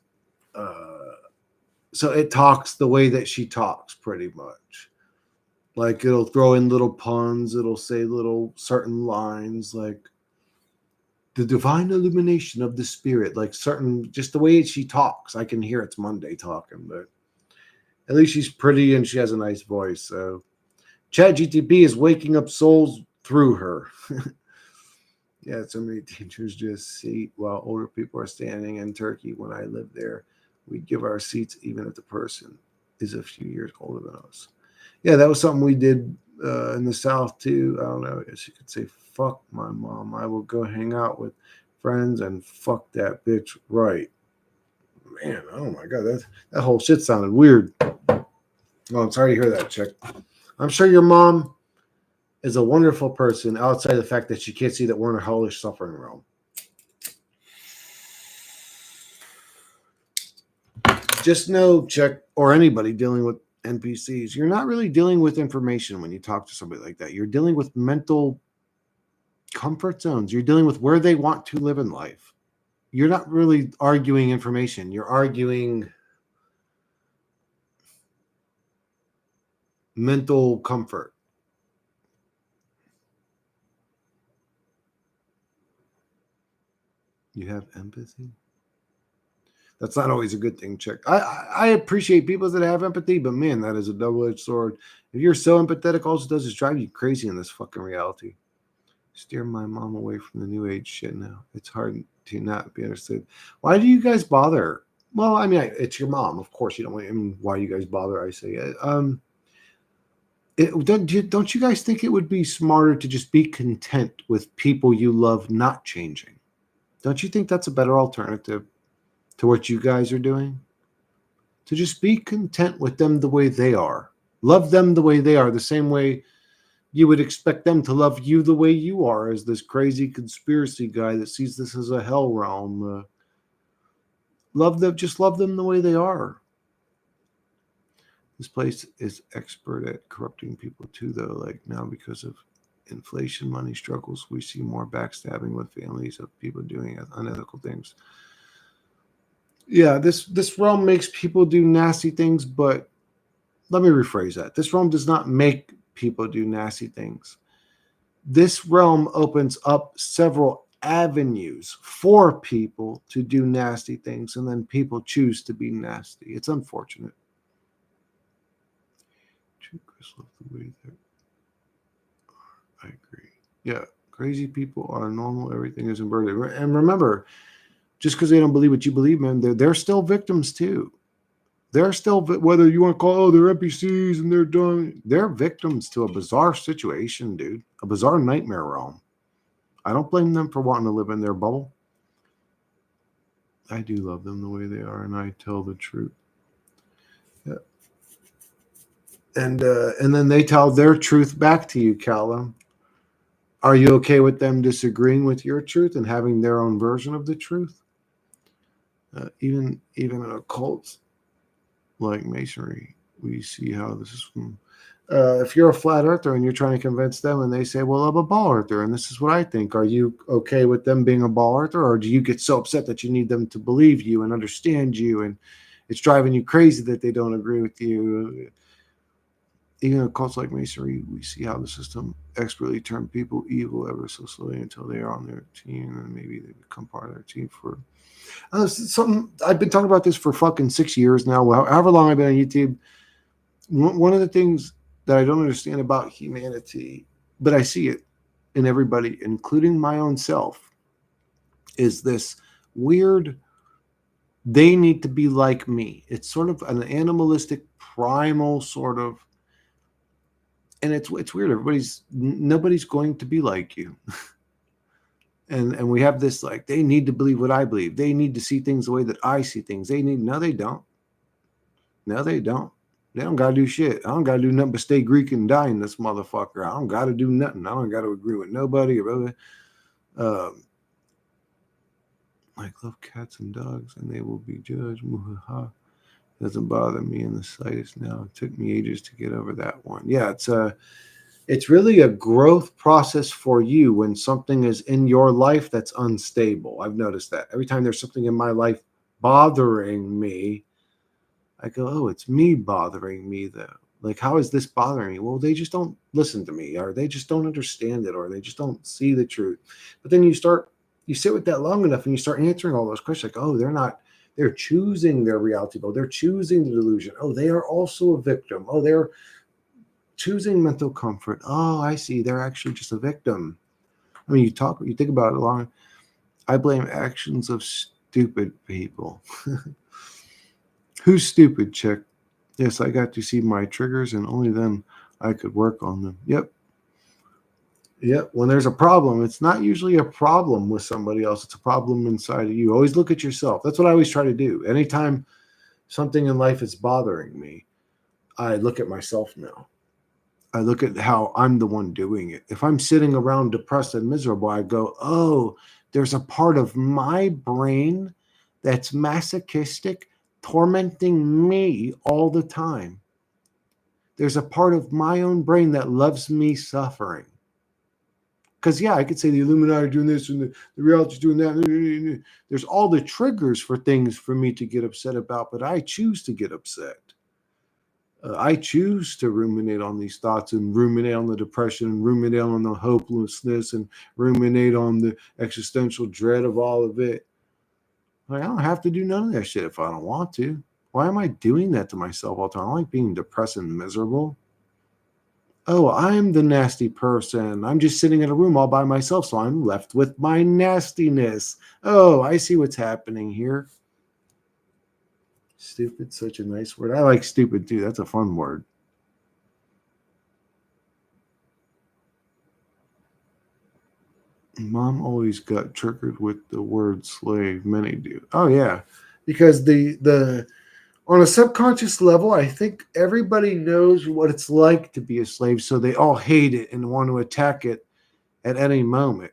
A: So it talks the way that she talks, pretty much. Like it'll throw in little puns. It'll say little certain lines, like the divine illumination of the spirit, like certain, just the way she talks. I can hear it's Monday talking, but at least she's pretty and she has a nice voice. So ChatGTP is waking up souls through her. Yeah, so many teachers just seat while older people are standing. In Turkey, when I lived there, we'd give our seats even if the person is a few years older than us. Yeah, that was something we did in the South too. I don't know. I guess you could say, fuck my mom. I will go hang out with friends and fuck that bitch right. Man, oh my God, that whole shit sounded weird. Oh, I'm sorry to hear that, chick. I'm sure your mom is a wonderful person outside the fact that she can't see that we're in a hellish suffering realm. Just know, check, or anybody dealing with NPCs, you're not really dealing with information when you talk to somebody like that. You're dealing with mental comfort zones. You're dealing with where they want to live in life. You're not really arguing information. You're arguing mental comfort. You have empathy? That's not always a good thing, Chick. I appreciate people that have empathy, but man, that is a double-edged sword. If you're so empathetic, all it does is drive you crazy in this fucking reality. Steer my mom away from the new age shit now. It's hard to not be understood. Why do you guys bother? Well, I mean, it's your mom, of course. You don't. I mean, why do you guys bother? I say, don't you guys think it would be smarter to just be content with people you love not changing? Don't you think that's a better alternative to what you guys are doing? To just be content with them the way they are. Love them the way they are, the same way you would expect them to love you the way you are, as this crazy conspiracy guy that sees this as a hell realm. Just love them the way they are. This place is expert at corrupting people too, though. Like now, because of inflation, money struggles, we see more backstabbing with families of people doing unethical things. Yeah, this realm makes people do nasty things, but let me rephrase that. This realm does not make people do nasty things. This realm opens up several avenues for people to do nasty things, and then people choose to be nasty. It's unfortunate. Chris love the way that I agree. Yeah, crazy people are normal. Everything is inverted. And remember, just because they don't believe what you believe, man, they're still victims too. They're still, whether you want to call, they're NPCs and they're done. They're victims to a bizarre situation, dude. A bizarre nightmare realm. I don't blame them for wanting to live in their bubble. I do love them the way they are, and I tell the truth. Yeah. And then they tell their truth back to you, Callum. Are you okay with them disagreeing with your truth and having their own version of the truth? Even in a cult like Masonry, we see how this is from. If you're a flat earther and you're trying to convince them and they say, well, I'm a ball earther and this is what I think, are you okay with them being a ball earther, or do you get so upset that you need them to believe you and understand you and it's driving you crazy that they don't agree with you? Even in cults like Masonry, we see how the system expertly turned people evil ever so slowly until they are on their team, and maybe they become part of their team for something. I've been talking about this for fucking 6 years now, however long I've been on YouTube. One of the things that I don't understand about humanity, but I see it in everybody, including my own self, is this weird, they need to be like me. It's sort of an animalistic, primal sort of, and it's weird. Nobody's going to be like you. And we have this, like, they need to believe what I believe. They need to see things the way that I see things. No, they don't. No, they don't. They don't got to do shit. I don't got to do nothing but stay Greek and die in this motherfucker. I don't got to do nothing. I don't got to agree with nobody. I love cats and dogs, and they will be judged. Doesn't bother me in the slightest now. It took me ages to get over that one. Yeah, it's really a growth process for you when something is in your life that's unstable. I've noticed that. Every time there's something in my life bothering me, I go, oh, it's me bothering me, though. Like, how is this bothering me? Well, they just don't listen to me, or they just don't understand it, or they just don't see the truth. But then you sit with that long enough and you start answering all those questions, like, oh, they're choosing their reality. Oh, they're choosing the delusion. Oh, they are also a victim. Oh, they're choosing mental comfort. Oh, I see. They're actually just a victim. I mean, you think about it long. I blame actions of stupid people. Who's stupid, Chick? Yes, I got to see my triggers, and only then I could work on them. Yep. When there's a problem, it's not usually a problem with somebody else. It's a problem inside of you. Always look at yourself. That's what I always try to do. Anytime something in life is bothering me, I look at myself now. I look at how I'm the one doing it. If I'm sitting around depressed and miserable, I go, oh, there's a part of my brain that's masochistic, tormenting me all the time. There's a part of my own brain that loves me suffering. Because, yeah, I could say the Illuminati are doing this and the reality's doing that. There's all the triggers for things for me to get upset about, but I choose to get upset. I choose to ruminate on these thoughts and ruminate on the depression and ruminate on the hopelessness and ruminate on the existential dread of all of it. Like, I don't have to do none of that shit if I don't want to. Why am I doing that to myself all the time? I like being depressed and miserable. Oh, I'm the nasty person. I'm just sitting in a room all by myself, so I'm left with my nastiness. Oh, I see what's happening here. Stupid, such a nice word. I like stupid too. That's a fun word. Mom always got triggered with the word slave. Many do. Oh yeah, because the on a subconscious level, I think everybody knows what it's like to be a slave, so they all hate it and want to attack it at any moment.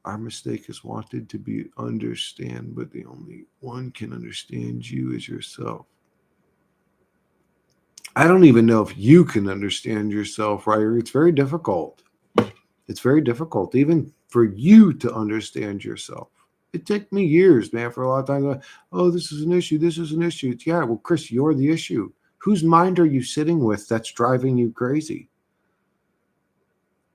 A: Our mistake is wanted to be understand, but the only one can understand you is yourself. I don't even know if you can understand yourself, Ryder. It's very difficult. It's very difficult, even for you to understand yourself. It took me years, man, for a lot of time. Oh, this is an issue. This is an issue. It's, yeah, well, Chris, you're the issue. Whose mind are you sitting with that's driving you crazy?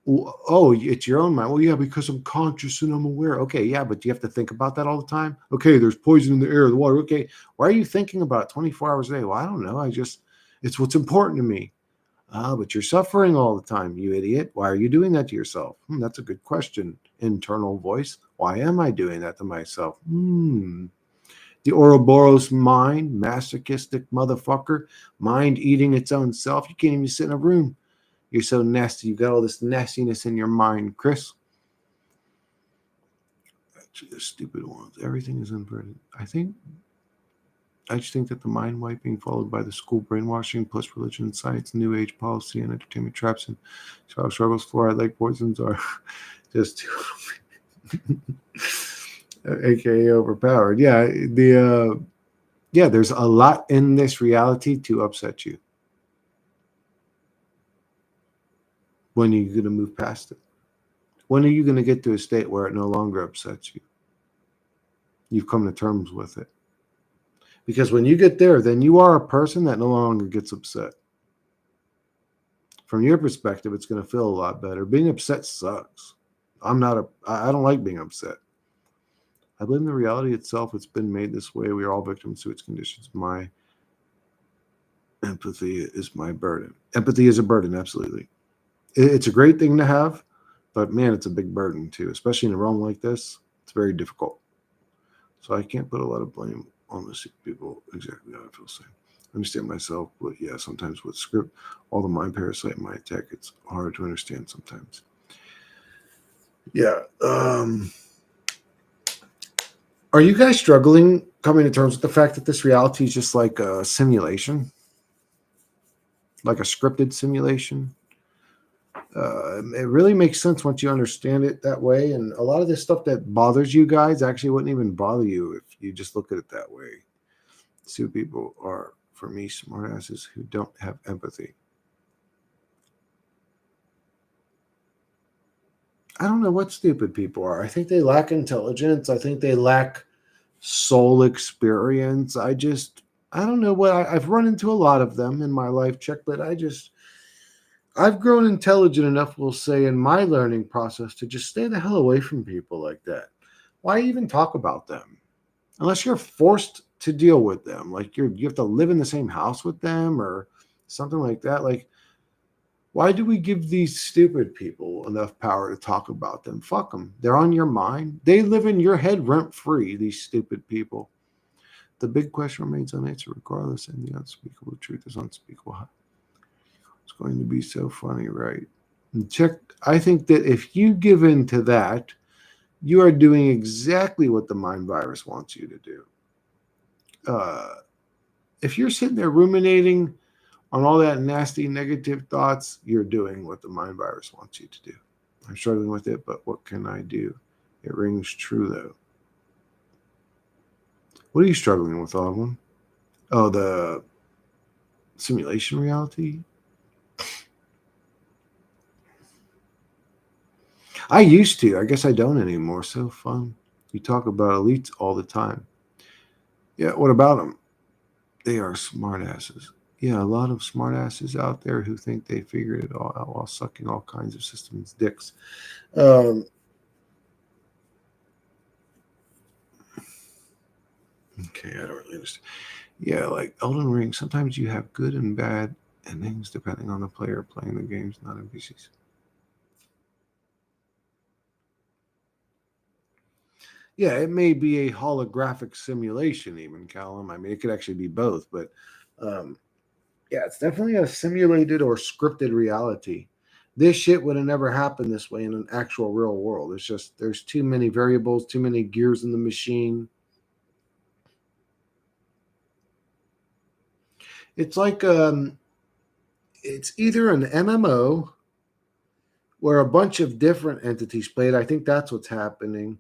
A: Oh, it's your own mind. Well, yeah, because I'm conscious and I'm aware. Okay, yeah, but do you have to think about that all the time? Okay, there's poison in the air, the water. Okay, why are you thinking about it 24 hours a day? Well, I don't know. It's what's important to me. Ah, but you're suffering all the time, you idiot. Why are you doing that to yourself? That's a good question. Internal voice. Why am I doing that to myself? The Ouroboros mind, masochistic motherfucker, mind eating its own self. You can't even sit in a room. You're so nasty. You got all this nastiness in your mind, Chris. Actually, the stupid ones. Everything is unburdened. I just think that the mind wiping followed by the school brainwashing plus religion and science, new age policy and entertainment traps and child struggles, fluoride like poisons are just too aka overpowered. There's a lot in this reality to upset you. When are you going to move past it? When are you going to get to a state where it no longer upsets you? You've come to terms with it. Because when you get there, then you are a person that no longer gets upset. From your perspective, it's going to feel a lot better. Being upset sucks. I don't like being upset. I blame the reality itself. It's been made this way. We are all victims to its conditions. My empathy is my burden. Empathy is a burden, absolutely. It's a great thing to have, but man, it's a big burden too, especially in a realm like this. It's very difficult. So I can't put a lot of blame on the people exactly how I feel same. I understand myself, but yeah, sometimes with script, all the mind parasite, mind attack, it's hard to understand sometimes. Yeah. Are you guys struggling coming to terms with the fact that this reality is just like a simulation? Like a scripted simulation? It really makes sense once you understand it that way. And a lot of this stuff that bothers you guys actually wouldn't even bother you if you just look at it that way. See what people are, for me, smartasses who don't have empathy. I don't know what stupid people are. I think they lack intelligence. I think they lack soul experience. I don't know what I've run into a lot of them in my life, Chuck, but I've grown intelligent enough, we'll say, in my learning process to just stay the hell away from people like that. Why even talk about them? Unless you're forced to deal with them, like you have to live in the same house with them or something like that. Like, why do we give these stupid people enough power to talk about them? Fuck them. They're on your mind. They live in your head rent free, these stupid people. The big question remains unanswered regardless, and the unspeakable truth is unspeakable. It's going to be so funny, right? And I think that if you give in to that, you are doing exactly what the mind virus wants you to do. If you're sitting there ruminating on all that nasty negative thoughts, you're doing what the mind virus wants you to do. I'm struggling with it, but what can I do? It rings true, though. What are you struggling with, Ogwin? Oh, the simulation reality? I used to. I guess I don't anymore. So fun. You talk about elites all the time. Yeah, what about them? They are smartasses. Yeah, a lot of smartasses out there who think they figured it all out while sucking all kinds of systems' dicks. Okay, I don't really understand. Yeah, like Elden Ring, sometimes you have good and bad endings depending on the player playing the games, not NPCs. Yeah, it may be a holographic simulation, even, Callum. I mean, it could actually be both, but yeah, it's definitely a simulated or scripted reality. This shit would have never happened this way in an actual real world. It's just there's too many variables, too many gears in the machine. It's like it's either an MMO where a bunch of different entities played. I think that's what's happening.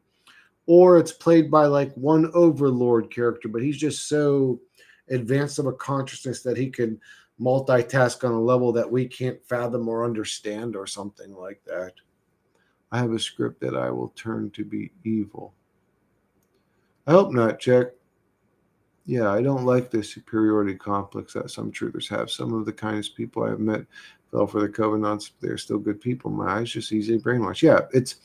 A: Or it's played by like one overlord character, but he's just so advanced of a consciousness that he can multitask on a level that we can't fathom or understand, or something like that. I have a script that I will turn to be evil. I hope not, Check. Yeah, I don't like the superiority complex that some truthers have. Some of the kindest people I have met fell for the covenants. They're still good people. My eyes just easily brainwashed. Yeah, it's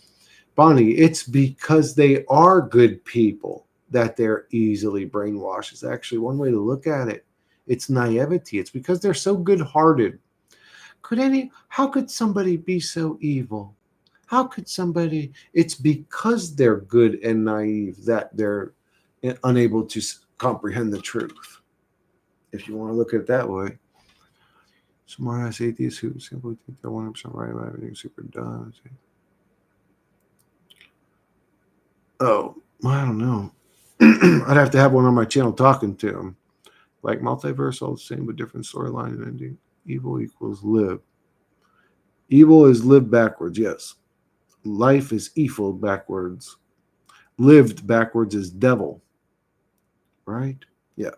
A: Bonnie. It's because they are good people that they're easily brainwashed. It's actually one way to look at it. It's naivety. It's because they're so good-hearted. How could somebody be so evil? How could somebody? It's because they're good and naive that they're unable to comprehend the truth. If you want to look at it that way. Smart ass atheists who simply think they're 100% right about everything super dumb. Oh, I don't know. I'd have to have one on my channel talking to him. Like multiverse, all the same, but different storyline and ending. Evil equals live. Evil is live backwards, yes. Life is evil backwards. Lived backwards is devil. Right? Yeah.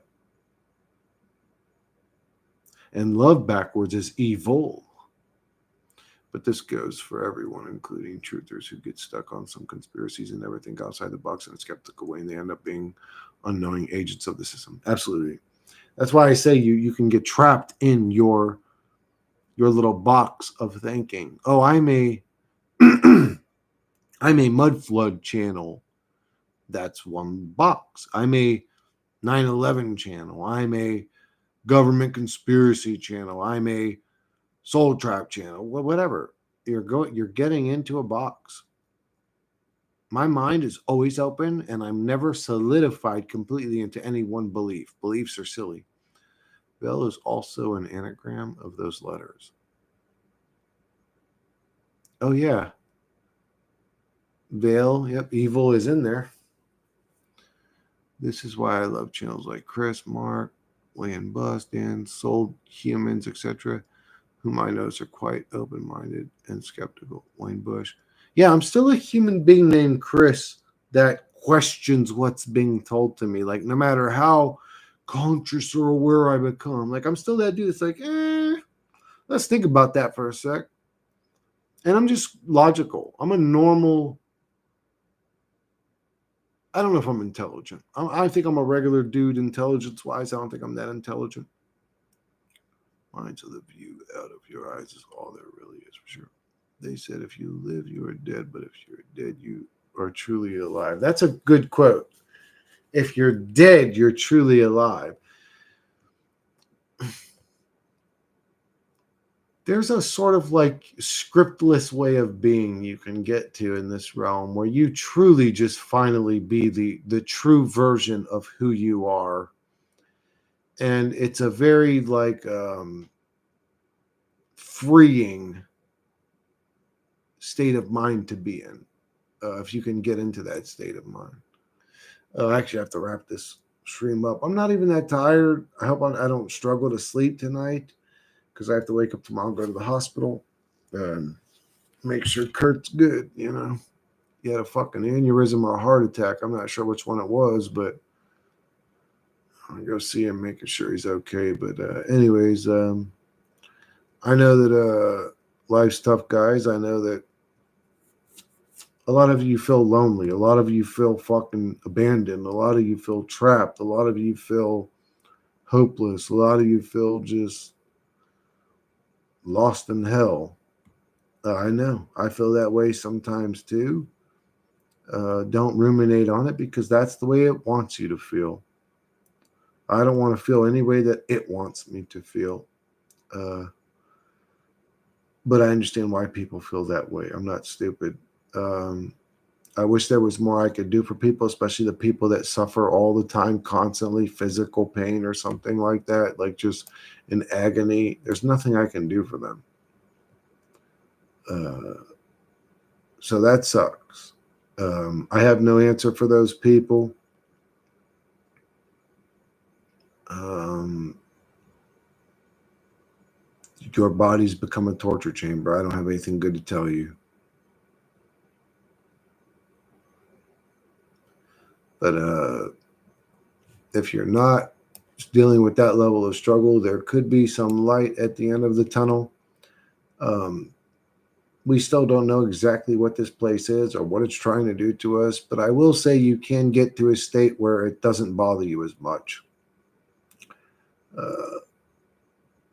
A: And love backwards is evil. But this goes for everyone, including truthers who get stuck on some conspiracies and never think outside the box in a skeptical way, and they end up being unknowing agents of the system. Absolutely. That's why I say you can get trapped in your little box of thinking. Oh, I'm a I'm a mud flood channel. That's one box. I'm a 9/11 channel. I'm a government conspiracy channel. I'm a soul trap channel. Whatever. You're getting into a box. My mind is always open, and I'm never solidified completely into any one belief. Beliefs are silly. Bell is also an anagram of those letters. Oh yeah. Veil, yep, evil is in there. This is why I love channels like Chris, Mark, Wayne Bus, Dan, Soul Humans, etc., whom I notice are quite open-minded and skeptical. Wayne Bush. Yeah, I'm still a human being named Chris that questions what's being told to me. Like, no matter how conscious or aware I become, like, I'm still that dude that's like, let's think about that for a sec. And I'm just logical. I'm a normal. I don't know if I'm intelligent. I think I'm a regular dude intelligence-wise. I don't think I'm that intelligent. Mind to the view out of your eyes is all there really is, for sure. They said, if you live, you are dead. But if you're dead, you are truly alive. That's a good quote. If you're dead, you're truly alive. There's a sort of like scriptless way of being you can get to in this realm where you truly just finally be the true version of who you are. And it's a very like freeing state of mind to be in, if you can get into that state of mind. I actually have to wrap this stream up. I'm not even that tired. I hope I don't struggle to sleep tonight, because I have to wake up tomorrow and go to the hospital and make sure Kurt's good. You know, he had a fucking aneurysm or a heart attack. I'm not sure which one it was, but I'll go see him, making sure he's okay. But anyways, I know that life's tough, guys. I know that a lot of you feel lonely. A lot of you feel fucking abandoned. A lot of you feel trapped. A lot of you feel hopeless. A lot of you feel just lost in hell. I know. I feel that way sometimes too. Don't ruminate on it, because that's the way it wants you to feel. I don't want to feel any way that it wants me to feel. But I understand why people feel that way. I'm not stupid. I wish there was more I could do for people, especially the people that suffer all the time, constantly physical pain or something like that, like just in agony. There's nothing I can do for them. So that sucks. I have no answer for those people. Your body's become a torture chamber. I don't have anything good to tell you. But if you're not dealing with that level of struggle, there could be some light at the end of the tunnel. We still don't know exactly what this place is or what it's trying to do to us, but I will say you can get to a state where it doesn't bother you as much.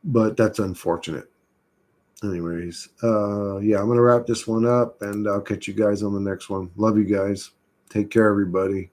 A: But that's unfortunate. Anyways, yeah, I'm going to wrap this one up, and I'll catch you guys on the next one. Love you guys. Take care, everybody.